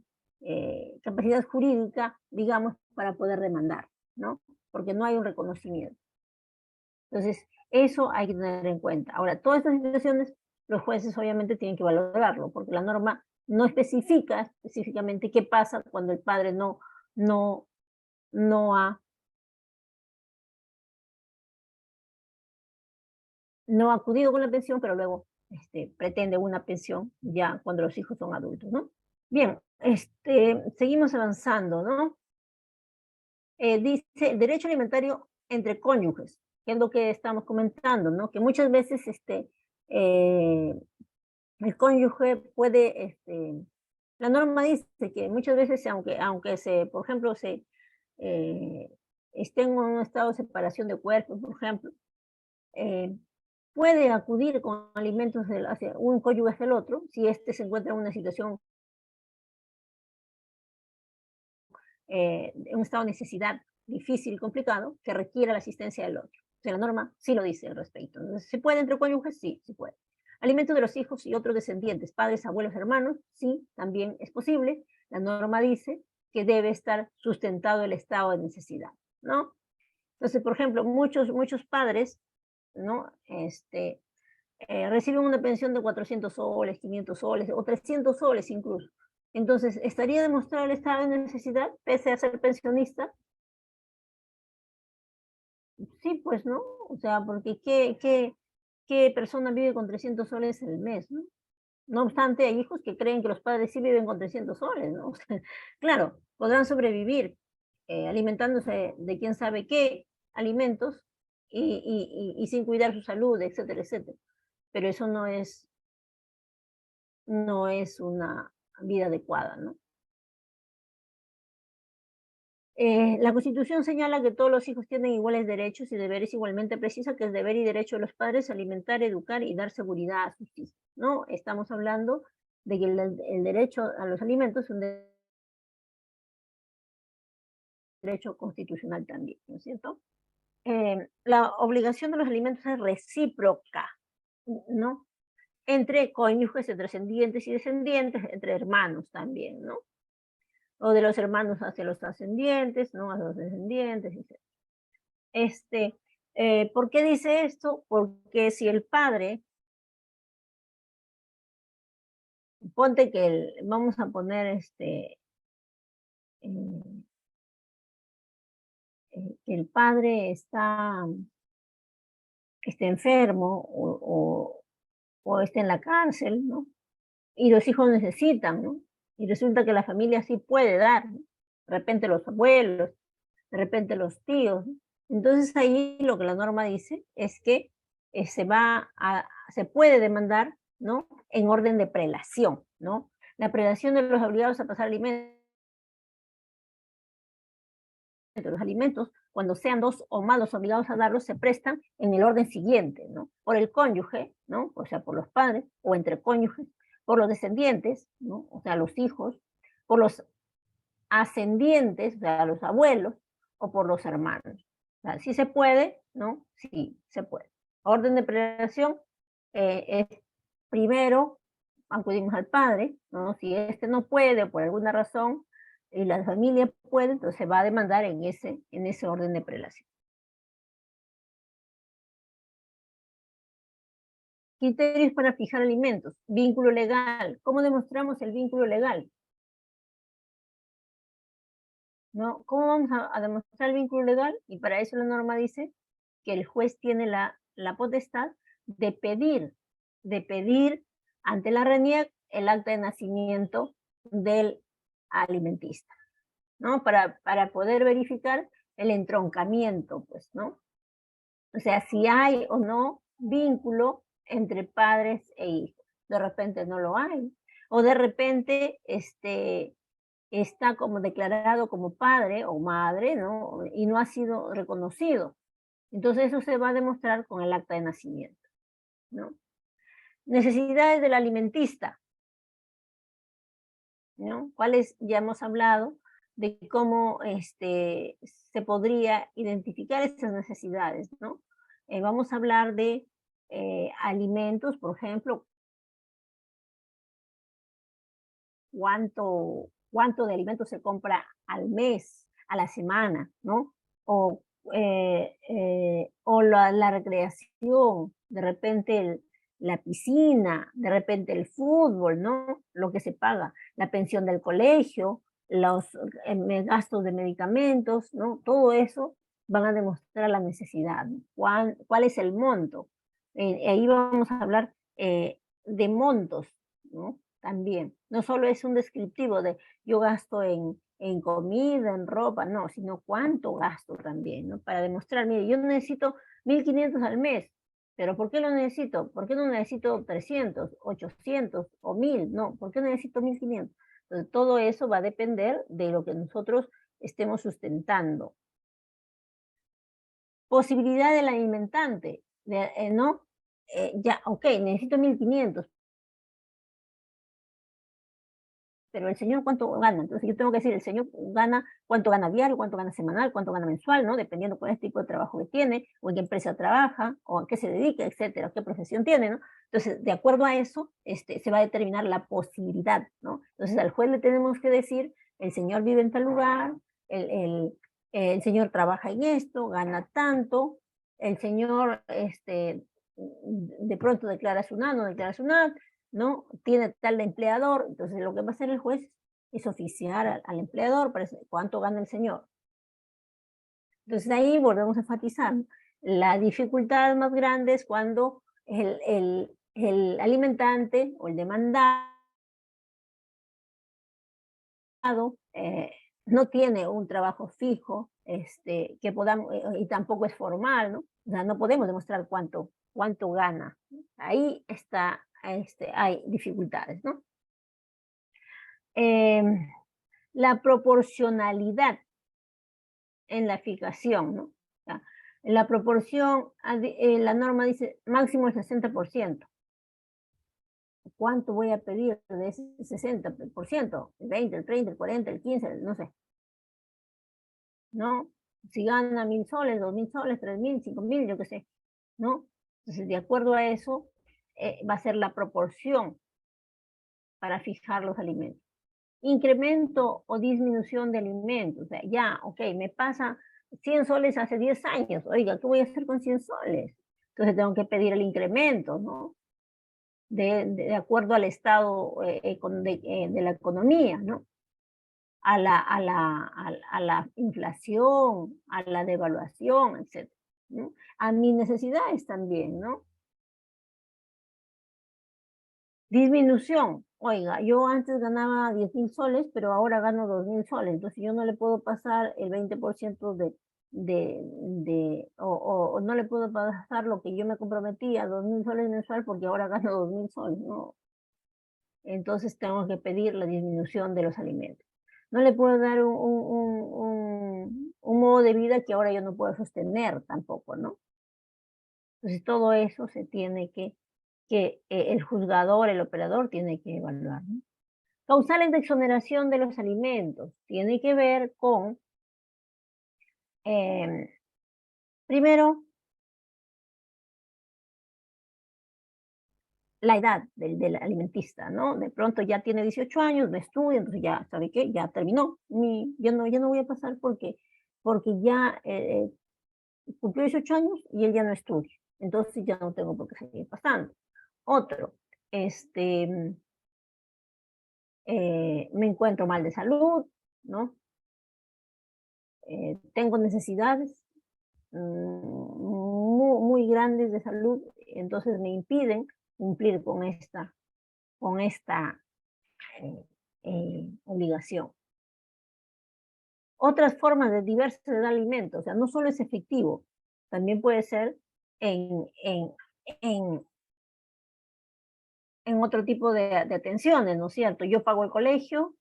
capacidad jurídica, digamos, para poder demandar, ¿no? Porque no hay un reconocimiento. Entonces, eso hay que tener en cuenta. Ahora, todas estas situaciones, los jueces obviamente tienen que valorarlo, porque la norma no especifica específicamente qué pasa cuando el padre no, no ha, no ha acudido con la pensión, pero luego pretende una pensión ya cuando los hijos son adultos, ¿no? Bien, seguimos avanzando, ¿no? Dice el derecho alimentario entre cónyuges, que es lo que estamos comentando, ¿no? Que muchas veces eh, el cónyuge puede, la norma dice que muchas veces, aunque por ejemplo, eh, esté en un estado de separación de cuerpos, por ejemplo, eh, puede acudir con alimentos hacia un cónyuge hacia el otro, si se encuentra en una situación, en un estado de necesidad difícil y complicado, que requiera la asistencia del otro. O sea, la norma sí lo dice al respecto. Entonces, ¿se puede entre cónyuges? Sí, se puede. Alimentos de los hijos y otros descendientes, padres, abuelos, hermanos, sí, también es posible. La norma dice que debe estar sustentado el estado de necesidad, ¿no? Entonces, por ejemplo, muchos padres, ¿no? Reciben una pensión de 400 soles, 500 soles o 300 soles incluso. Entonces, ¿estaría demostrado el estado de necesidad pese a ser pensionista? Sí, pues, ¿no? O sea, porque ¿qué persona vive con 300 soles al mes, ¿no? No obstante, hay hijos que creen que los padres sí viven con 300 soles, ¿no? O sea, claro, podrán sobrevivir alimentándose de quién sabe qué alimentos y sin cuidar su salud, etcétera, etcétera. Pero eso no es una vida adecuada, ¿no? La Constitución señala que todos los hijos tienen iguales derechos y deberes, igualmente precisa que es deber y derecho de los padres alimentar, educar y dar seguridad a sus hijos, ¿no? Estamos hablando de que el derecho a los alimentos es un derecho constitucional también, ¿no es cierto? La obligación de los alimentos es recíproca, ¿no? Entre cónyuges, entre ascendientes y descendientes, entre hermanos también, ¿no? O de los hermanos hacia los ascendientes, ¿no? A los descendientes, etc. ¿Por qué dice esto? Porque si el padre, ponte que vamos a poner que el padre está enfermo o está en la cárcel, ¿no? Y los hijos necesitan, ¿no? Y resulta que la familia sí puede dar, ¿no? De repente los abuelos, de repente los tíos, ¿no? Entonces ahí lo que la norma dice es que se puede demandar, ¿no? En orden de prelación, ¿no? La prelación de los obligados a pasar alimentos, los alimentos, cuando sean dos o más los obligados a darlos, se prestan en el orden siguiente, ¿no? Por el cónyuge, ¿no? O sea, por los padres, o entre cónyuges, por los descendientes, ¿no? O sea, los hijos, por los ascendientes, o sea, los abuelos, o por los hermanos. O sea, sí se puede, ¿no? Sí, se puede. Orden de prelación es primero acudimos al padre, ¿no? Si este no puede por alguna razón y la familia puede, entonces se va a demandar en ese orden de prelación. Criterios para fijar alimentos. Vínculo legal. ¿Cómo demostramos el vínculo legal? ¿No? ¿Cómo vamos a demostrar el vínculo legal? Y para eso la norma dice que el juez tiene la potestad de pedir ante la RENIEC el acta de nacimiento del alimentista, ¿no? Para poder verificar el entroncamiento, pues, ¿no? O sea, si hay o no vínculo entre padres e hijos. De repente no lo hay. O de repente está como declarado como padre o madre, ¿no? Y no ha sido reconocido. Entonces eso se va a demostrar con el acta de nacimiento, ¿no? Necesidades del alimentista, ¿no? ¿Cuáles? Ya hemos hablado de cómo se podría identificar estas necesidades, ¿no? Vamos a hablar de alimentos, por ejemplo, cuánto de alimentos se compra al mes, a la semana, ¿no? O la recreación, de repente la piscina, de repente el fútbol, ¿no? Lo que se paga, la pensión del colegio, los gastos de medicamentos, ¿no? Todo eso van a demostrar la necesidad, ¿no? ¿Cuál es el monto? Ahí vamos a hablar de montos, ¿no? También, no solo es un descriptivo de yo gasto en comida, en ropa, no, sino cuánto gasto también, ¿no? Para demostrar, mire, yo necesito 1.500 al mes, pero ¿por qué lo necesito? ¿Por qué no necesito 300, 800 o 1.000? No, ¿por qué necesito 1.500? Entonces, todo eso va a depender de lo que nosotros estemos sustentando. Posibilidad del alimentante, ¿no? Ya, ok, necesito 1.500, pero el señor cuánto gana. Entonces yo tengo que decir, el señor gana, cuánto gana diario, cuánto gana semanal, cuánto gana mensual, ¿no? Dependiendo cuál es el tipo de trabajo que tiene, o en qué empresa trabaja, o a qué se dedica, etcétera, qué profesión tiene, ¿no? Entonces, de acuerdo a eso, se va a determinar la posibilidad, ¿no? Entonces, al juez le tenemos que decir, el señor vive en tal lugar, el señor trabaja en esto, gana tanto, el señor, de pronto declara su NAN, no declara su NAN, ¿no? Tiene tal empleador, entonces lo que va a hacer el juez es oficiar al empleador para cuánto gana el señor. Entonces ahí volvemos a enfatizar, ¿no? La dificultad más grande es cuando el alimentante o el demandado no tiene un trabajo fijo que podamos, y tampoco es formal, ¿no? O sea, no podemos demostrar cuánto gana. Ahí está, hay dificultades, ¿no? La proporcionalidad en la fijación, ¿no? O sea, la proporción, la norma dice máximo el 60%. ¿Cuánto voy a pedir de ese 60%? ¿El 20, el 30, el 40, el 15, no sé? ¿No? Si gana 1.000 soles, 2.000 soles, 3.000, 5.000, yo qué sé, ¿no? Entonces, de acuerdo a eso, va a ser la proporción para fijar los alimentos. Incremento o disminución de alimentos, o sea, ya, ok, me pasa 100 soles hace 10 años, oiga, ¿qué voy a hacer con 100 soles? Entonces tengo que pedir el incremento, ¿no? De acuerdo al estado de la economía, ¿no? A la inflación, a la devaluación, etc. ¿no? A mis necesidades también, ¿no? Disminución oiga, yo antes ganaba 10.000 soles, pero ahora gano 2.000 soles, entonces yo no le puedo pasar el 20% o no le puedo pasar lo que yo me comprometía, 2.000 soles mensual, porque ahora gano 2.000 soles, ¿no? Entonces tengo que pedir la disminución de los alimentos. No le puedo dar un modo de vida que ahora yo no puedo sostener tampoco, ¿no? Entonces todo eso se tiene que el juzgador, el operador tiene que evaluar, ¿no? Causales de exoneración de los alimentos. Tiene que ver con, primero, la edad del alimentista, ¿no? De pronto ya tiene 18 años, no estudia, entonces ya, ¿sabe qué? Ya terminó. Ya no voy a pasar porque ya cumplió 18 años y él ya no estudia. Entonces ya no tengo por qué seguir pasando. Otro, me encuentro mal de salud, ¿no? Tengo necesidades muy grandes de salud, entonces me impiden cumplir con esta obligación. Otras formas de diversas de alimentos, o sea, no solo es efectivo, también puede ser en otro tipo de atenciones, ¿no es cierto? Yo pago el colegio,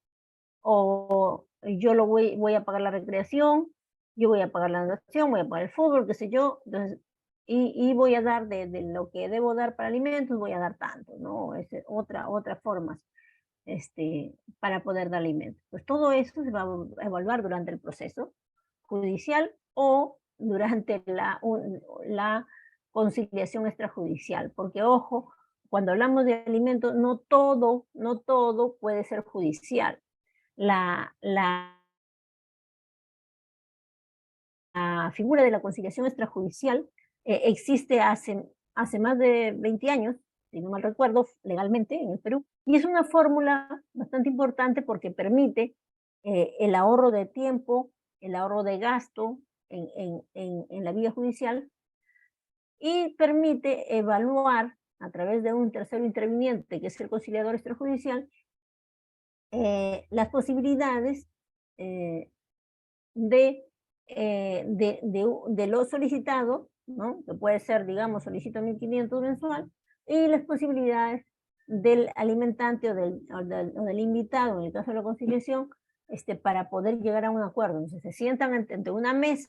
o yo voy a pagar la recreación, yo voy a pagar la natación, voy a pagar el fútbol, qué sé yo, entonces, y voy a dar de lo que debo dar para alimentos, voy a dar tanto, ¿no? Es otra forma para poder dar alimentos. Pues todo eso se va a evaluar durante el proceso judicial o durante la conciliación extrajudicial, porque ojo, cuando hablamos de alimentos, no todo puede ser judicial. La figura de la conciliación extrajudicial existe hace más de 20 años, si no mal recuerdo, legalmente en el Perú, y es una fórmula bastante importante porque permite el ahorro de tiempo, el ahorro de gasto en la vía judicial, y permite evaluar a través de un tercero interviniente, que es el conciliador extrajudicial, las posibilidades de lo solicitado, ¿no? Que puede ser, digamos, solicito 1.500 mensual, y las posibilidades del alimentante o del invitado, en el caso de la conciliación, para poder llegar a un acuerdo. Entonces se sientan ante una mesa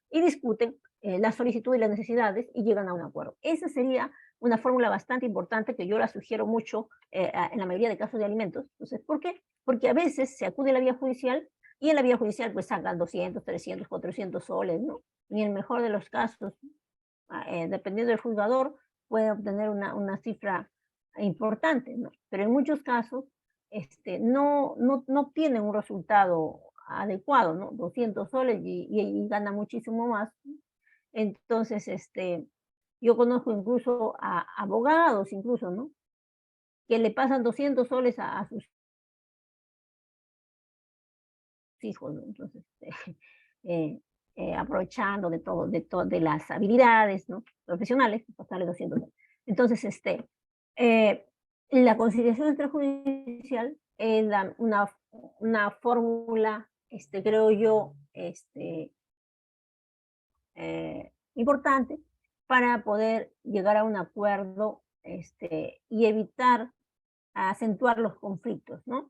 y discuten la solicitud y las necesidades y llegan a un acuerdo. Esa sería una fórmula bastante importante que yo la sugiero mucho en la mayoría de casos de alimentos. Entonces, ¿por qué? Porque a veces se acude a la vía judicial y en la vía judicial pues sacan 200, 300, 400 soles, ¿no? Y en el mejor de los casos, dependiendo del juzgador, puede obtener una cifra importante, ¿no? Pero en muchos casos no obtienen un resultado adecuado, ¿no? 200 soles y gana muchísimo más. Entonces, yo conozco incluso a abogados, incluso, ¿no? Que le pasan 200 soles a sus hijos, ¿no? Entonces, aprovechando de las habilidades, ¿no? Profesionales, pasarle 200 soles. Entonces, la conciliación extrajudicial es una fórmula, creo yo, importante para poder llegar a un acuerdo y evitar acentuar los conflictos, ¿no?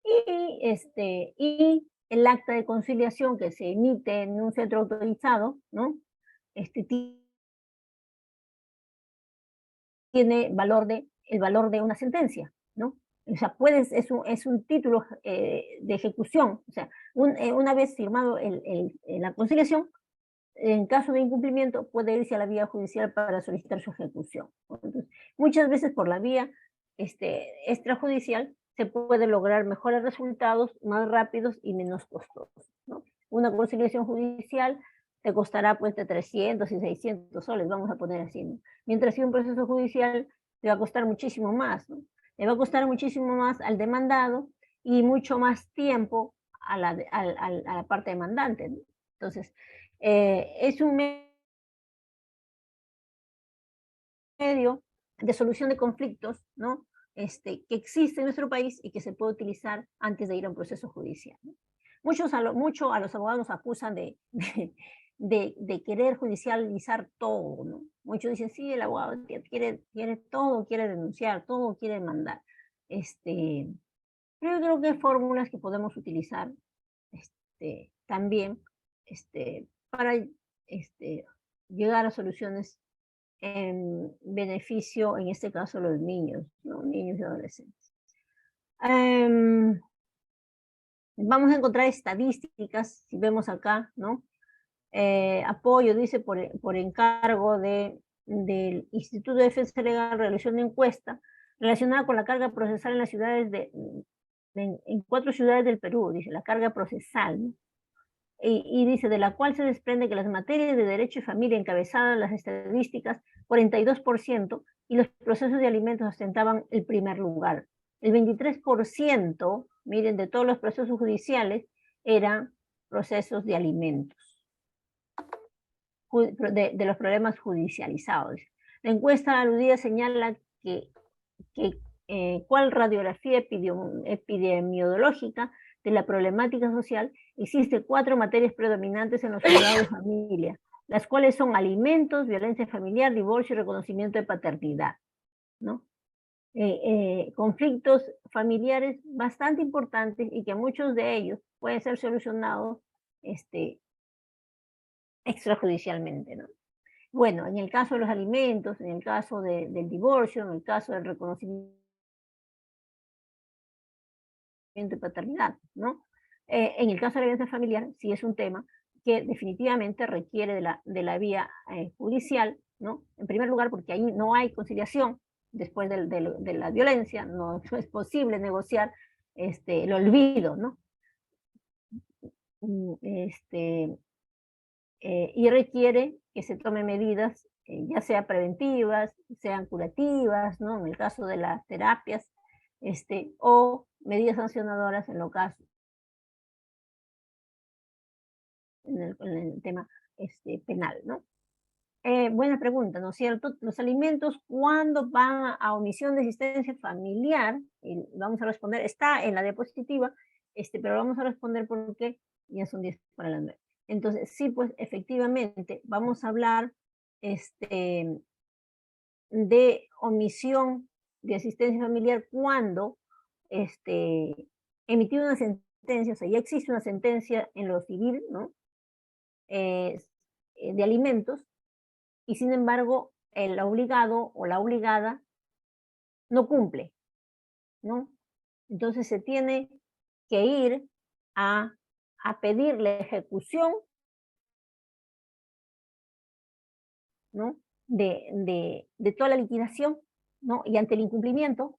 Y el acta de conciliación que se emite en un centro autorizado, ¿no? Tiene el valor de una sentencia, ¿no? O sea, es un título de ejecución. O sea, una vez firmado la conciliación, en caso de incumplimiento, puede irse a la vía judicial para solicitar su ejecución. Entonces, muchas veces por la vía extrajudicial se puede lograr mejores resultados, más rápidos y menos costosos, ¿no? Una conciliación judicial te costará pues de 300 y 600 soles, vamos a poner así, ¿no? Mientras que un proceso judicial te va a costar muchísimo más, ¿no? Le va a costar muchísimo más al demandado y mucho más tiempo a la parte demandante, ¿no? Entonces, es un medio de solución de conflictos, ¿no? Que existe en nuestro país y que se puede utilizar antes de ir a un proceso judicial, ¿no? Mucho a los abogados nos acusan de querer judicializar todo, ¿no? Muchos dicen, sí, el abogado quiere todo, quiere denunciar, todo quiere demandar. Pero yo creo que hay fórmulas que podemos utilizar también para llegar a soluciones en beneficio, en este caso, los niños, ¿no? Niños y adolescentes. Vamos a encontrar estadísticas, si vemos acá, ¿no? Apoyo, dice, por encargo del Instituto de Defensa Legal, realizó una encuesta relacionada con la carga procesal en las ciudades en 4 ciudades del Perú, dice, la carga procesal, ¿no? Y dice, de la cual se desprende que las materias de derecho y familia encabezadas las estadísticas, 42%, y los procesos de alimentos ostentaban el primer lugar. El 23%, miren, de todos los procesos judiciales eran procesos de alimentos, de los problemas judicializados. La encuesta aludida señala que cuál radiografía epidemiológica de la problemática social, existe 4 materias predominantes en los juzgados de familia, las cuales son alimentos, violencia familiar, divorcio y reconocimiento de paternidad, ¿no? Conflictos familiares bastante importantes y que muchos de ellos pueden ser solucionados extrajudicialmente, ¿no? Bueno, en el caso de los alimentos, en el caso del divorcio, en el caso del reconocimiento de paternidad, ¿no? En el caso de la violencia familiar, sí es un tema que definitivamente requiere de la vía judicial, ¿no? En primer lugar, porque ahí no hay conciliación después de la violencia, no es posible negociar el olvido, ¿no? Y requiere que se tomen medidas, ya sea preventivas, sean curativas, ¿no? En el caso de las terapias, o medidas sancionadoras en lo caso, en el tema penal, ¿no? Buena pregunta, ¿no es cierto? Los alimentos, ¿cuándo van a omisión de asistencia familiar? Y vamos a responder, está en la diapositiva, pero vamos a responder porque ya son 10 para las 9. Entonces, sí, pues efectivamente, vamos a hablar de omisión de asistencia familiar cuando emitió una sentencia, o sea, ya existe una sentencia en lo civil, ¿no? De alimentos, y sin embargo, el obligado o la obligada no cumple, ¿no? Entonces se tiene que ir a pedir la ejecución, ¿no? de toda la liquidación, ¿no? Y ante el incumplimiento,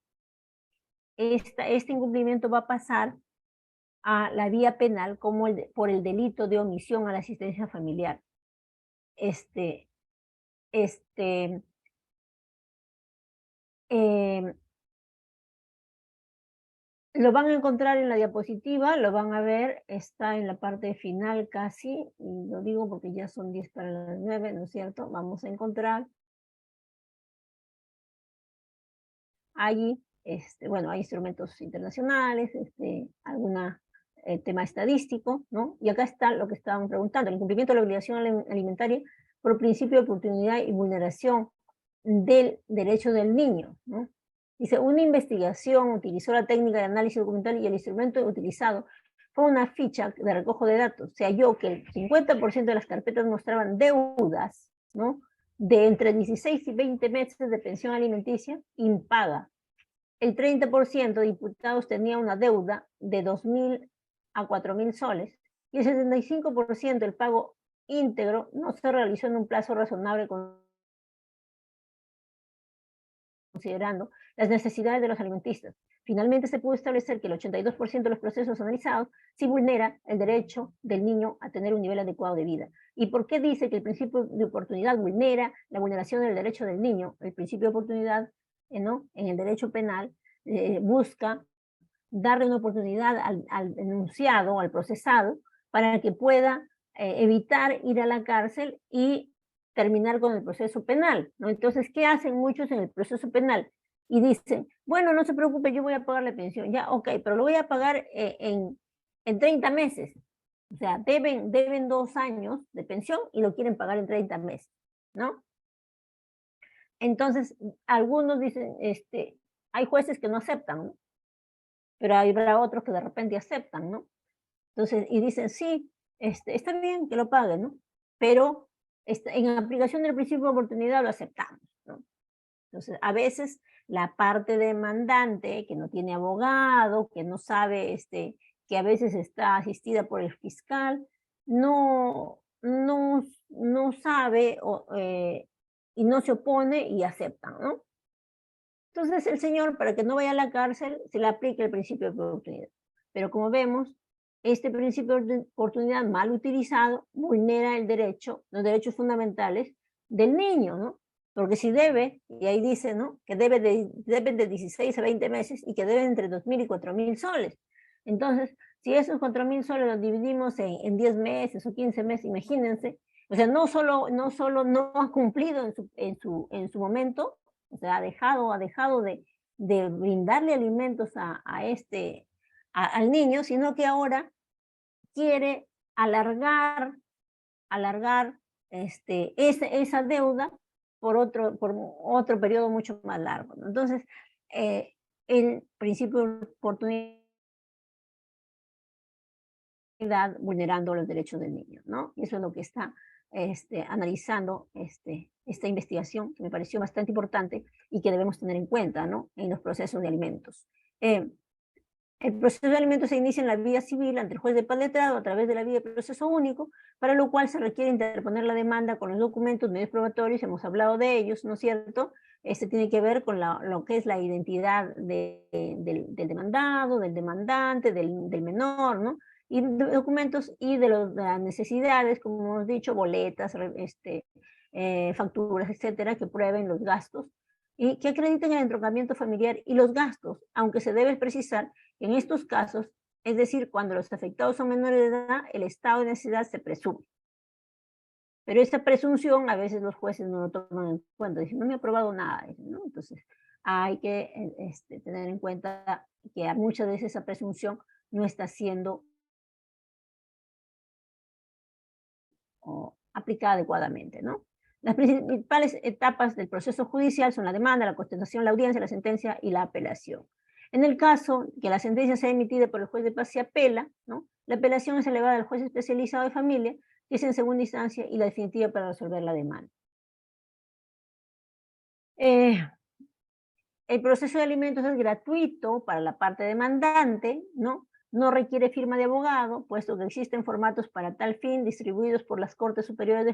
este incumplimiento va a pasar a la vía penal como por el delito de omisión a la asistencia familiar. Lo van a encontrar en la diapositiva, lo van a ver, está en la parte final casi, y lo digo porque ya son 10 para las 9, ¿no es cierto? Vamos a encontrar allí, bueno, hay instrumentos internacionales, algún tema estadístico, ¿no? Y acá está lo que estaban preguntando, el incumplimiento de la obligación alimentaria por principio de oportunidad y vulneración del derecho del niño, ¿no? Dice, una investigación utilizó la técnica de análisis documental y el instrumento utilizado fue una ficha de recojo de datos. Se halló que el 50% de las carpetas mostraban deudas, ¿no? De entre 16 y 20 meses de pensión alimenticia impaga. El 30% de imputados tenía una deuda de 2.000 a 4.000 soles y el 75% del pago íntegro no se realizó en un plazo razonable considerando las necesidades de los alimentistas. Finalmente se pudo establecer que el 82% de los procesos analizados sí vulnera el derecho del niño a tener un nivel adecuado de vida. ¿Y por qué dice que el principio de oportunidad vulnera la vulneración del derecho del niño? El principio de oportunidad, ¿no? En el derecho penal busca darle una oportunidad al denunciado, al procesado, para que pueda evitar ir a la cárcel y terminar con el proceso penal, ¿no? Entonces, ¿qué hacen muchos en el proceso penal? Y dicen, bueno, no se preocupe, yo voy a pagar la pensión. Ya, ok, pero lo voy a pagar en 30 meses. O sea, deben 2 años de pensión y lo quieren pagar en 30 meses, ¿no? Entonces, algunos dicen, hay jueces que no aceptan, ¿no? Pero habrá otros que de repente aceptan, ¿no? Entonces, y dicen, sí, está bien que lo paguen, ¿no? Pero en aplicación del principio de oportunidad lo aceptamos, ¿no? Entonces, a veces la parte demandante, que no tiene abogado, que no sabe, que a veces está asistida por el fiscal, no sabe y no se opone y aceptan, ¿no? Entonces el señor, para que no vaya a la cárcel, se le aplica el principio de oportunidad. Pero como vemos, este principio de oportunidad mal utilizado vulnera los derechos fundamentales del niño, ¿no? Porque si debe, y ahí dice, ¿no? Que deben de 16 a 20 meses y que deben entre 2.000 y 4.000 soles. Entonces, si esos 4.000 soles los dividimos en 10 meses o 15 meses, imagínense, o sea, no solo no ha cumplido en su momento, o sea, ha dejado de brindarle alimentos al niño, sino que ahora quiere alargar esa deuda por otro periodo mucho más largo, ¿no? Entonces, el principio de oportunidad vulnerando los derechos del niño, ¿no? Y eso es lo que está analizando esta investigación, que me pareció bastante importante y que debemos tener en cuenta, ¿no? En los procesos de alimentos. El proceso de alimentos se inicia en la vía civil ante el juez de paz letrado a través de la vía de proceso único, para lo cual se requiere interponer la demanda con los documentos, medios probatorios, hemos hablado de ellos, ¿no es cierto? Tiene que ver con lo que es la identidad del demandado, del demandante, del menor, ¿no? Y documentos y de las necesidades, como hemos dicho, boletas, facturas, etcétera, que prueben los gastos y que acrediten el entroncamiento familiar y los gastos, aunque se debe precisar que en estos casos, es decir, cuando los afectados son menores de edad, el estado de necesidad se presume. Pero esta presunción a veces los jueces no lo toman en cuenta, dicen, no me ha aprobado nada, ¿no? Entonces hay que tener en cuenta que muchas veces esa presunción no está siendo aplicada adecuadamente, ¿no? Las principales etapas del proceso judicial son la demanda, la contestación, la audiencia, la sentencia y la apelación. En el caso que la sentencia sea emitida por el juez de paz, se apela, ¿no? La apelación es elevada al juez especializado de familia, que es en segunda instancia y la definitiva para resolver la demanda. El proceso de alimentos es gratuito para la parte demandante, ¿no? No requiere firma de abogado, puesto que existen formatos para tal fin distribuidos por las Cortes Superiores de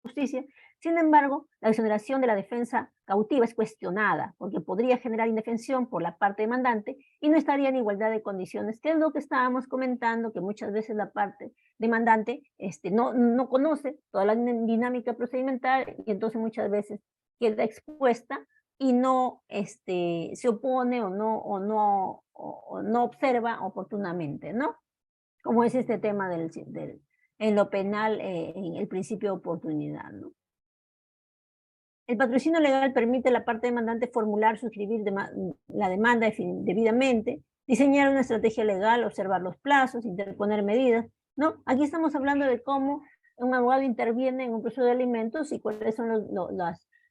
Justicia. Sin embargo, la exoneración de la defensa cautiva es cuestionada, porque podría generar indefensión por la parte demandante y no estaría en igualdad de condiciones, que es lo que estábamos comentando, que muchas veces la parte demandante no conoce toda la dinámica procedimental y entonces muchas veces queda expuesta y no se opone o no observa oportunamente, ¿no? Como es este tema en lo penal, en el principio de oportunidad, ¿no? El patrocinio legal permite a la parte demandante formular, suscribir la demanda debidamente, diseñar una estrategia legal, observar los plazos, interponer medidas, ¿no? Aquí estamos hablando de cómo un abogado interviene en un proceso de alimentos y cuáles son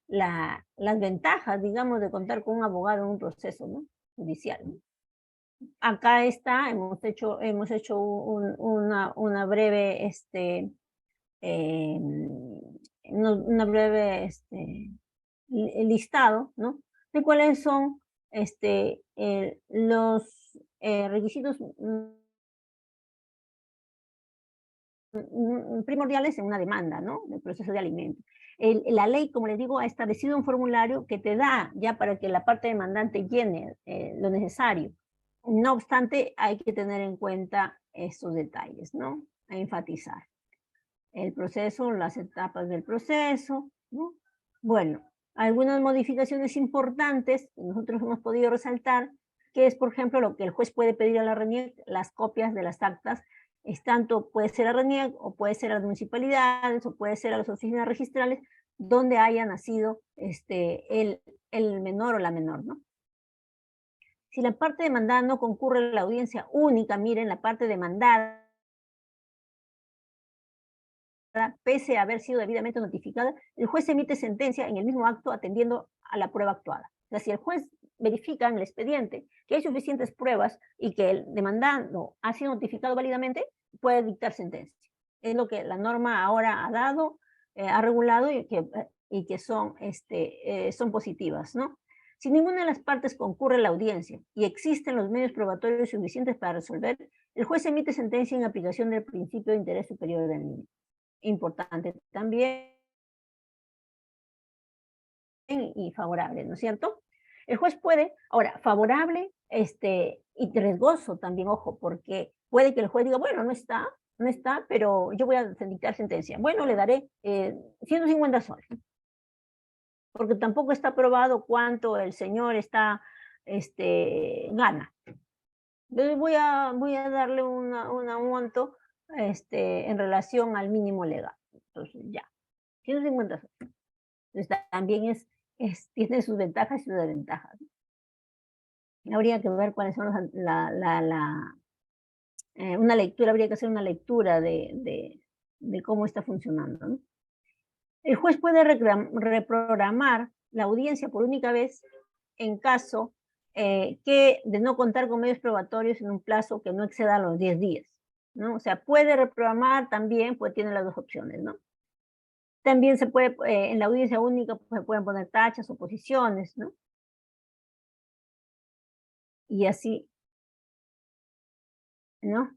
las ventajas, digamos, de contar con un abogado en un proceso, ¿no? Judicial, ¿no? Acá está, hemos hecho una breve, una breve listado, ¿no? De cuáles son los requisitos primordiales en una demanda, ¿no? Del proceso de alimentos. La ley, como les digo, ha establecido un formulario que te da ya para que la parte demandante llene lo necesario. No obstante, hay que tener en cuenta estos detalles, ¿no? A enfatizar. El proceso, las etapas del proceso, ¿no? Bueno, algunas modificaciones importantes que nosotros hemos podido resaltar, que es, por ejemplo, lo que el juez puede pedir a la RENIEC, las copias de las actas tanto puede ser a RENIEC, o puede ser a las municipalidades, o puede ser a las oficinas registrales, donde haya nacido el menor o la menor, ¿no? Si la parte demandada no concurre a la audiencia única, miren, la parte demandada, pese a haber sido debidamente notificada, el juez emite sentencia en el mismo acto atendiendo a la prueba actuada. O sea, si el juez verifica en el expediente que hay suficientes pruebas y que el demandado ha sido notificado válidamente, puede dictar sentencia. Es lo que la norma ahora ha dado, ha regulado y que son positivas, ¿no? Si ninguna de las partes concurre a la audiencia y existen los medios probatorios suficientes para resolver, el juez emite sentencia en aplicación del principio de interés superior del niño. Importante también y favorable, ¿no es cierto? El juez puede, ahora, favorable y riesgoso también, ojo, porque puede que el juez diga, bueno, no está, pero yo voy a dictar sentencia. Bueno, le daré 150 soles. Porque tampoco está probado cuánto el señor gana. Entonces voy a darle un monto en relación al mínimo legal. Entonces ya, 150 soles. Entonces también tiene sus ventajas y sus desventajas. Habría que ver cuáles son una lectura, habría que hacer una lectura de cómo está funcionando, ¿no? El juez puede reprogramar la audiencia por única vez en caso de no contar con medios probatorios en un plazo que no exceda los 10 días, ¿no? O sea, puede reprogramar también, pues tiene las dos opciones, ¿no? También se puede, en la audiencia única, pues, se pueden poner tachas o posiciones, ¿no? Y así, ¿no?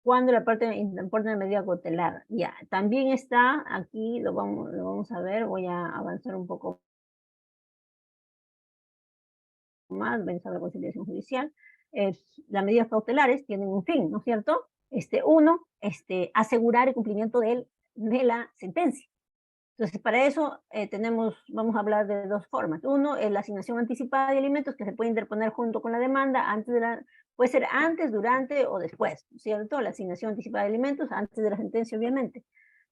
Cuando la parte importa de medida cautelar, ya, también está, aquí lo vamos a ver, voy a avanzar un poco más, vamos a la conciliación judicial. Las medidas cautelares tienen un fin, ¿no es cierto? Uno, asegurar el cumplimiento de la sentencia. Entonces, para eso vamos a hablar de dos formas. Uno es la asignación anticipada de alimentos, que se puede interponer junto con la demanda, puede ser antes, durante o después, ¿no es cierto? La asignación anticipada de alimentos antes de la sentencia, obviamente.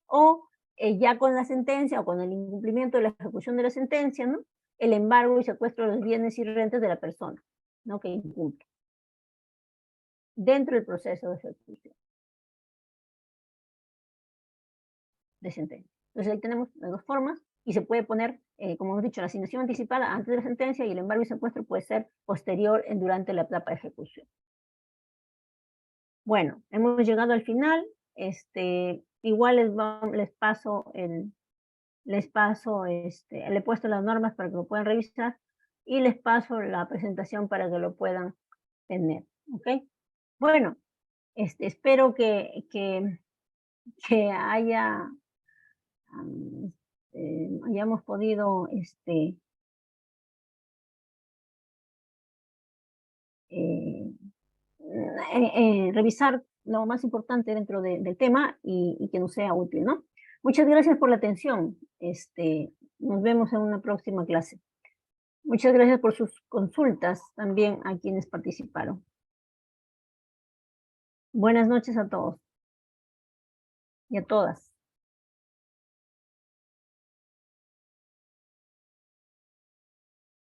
O ya con la sentencia o con el incumplimiento de la ejecución de la sentencia, ¿no? El embargo y secuestro de los bienes y rentas de la persona, ¿no? Que incumple. Dentro del proceso de ejecución de sentencia. Entonces ahí tenemos las dos formas y se puede poner, como hemos dicho, la asignación anticipada antes de la sentencia y el embargo y secuestro puede ser posterior durante la etapa de ejecución. Bueno, hemos llegado al final. Igual les paso, le he puesto las normas para que lo puedan revisar y les paso la presentación para que lo puedan tener, ¿ok? Bueno, espero que hayamos podido revisar lo más importante dentro del tema y que nos sea útil, ¿no? Muchas gracias por la atención. Nos vemos en una próxima clase. Muchas gracias por sus consultas también a quienes participaron. Buenas noches a todos y a todas.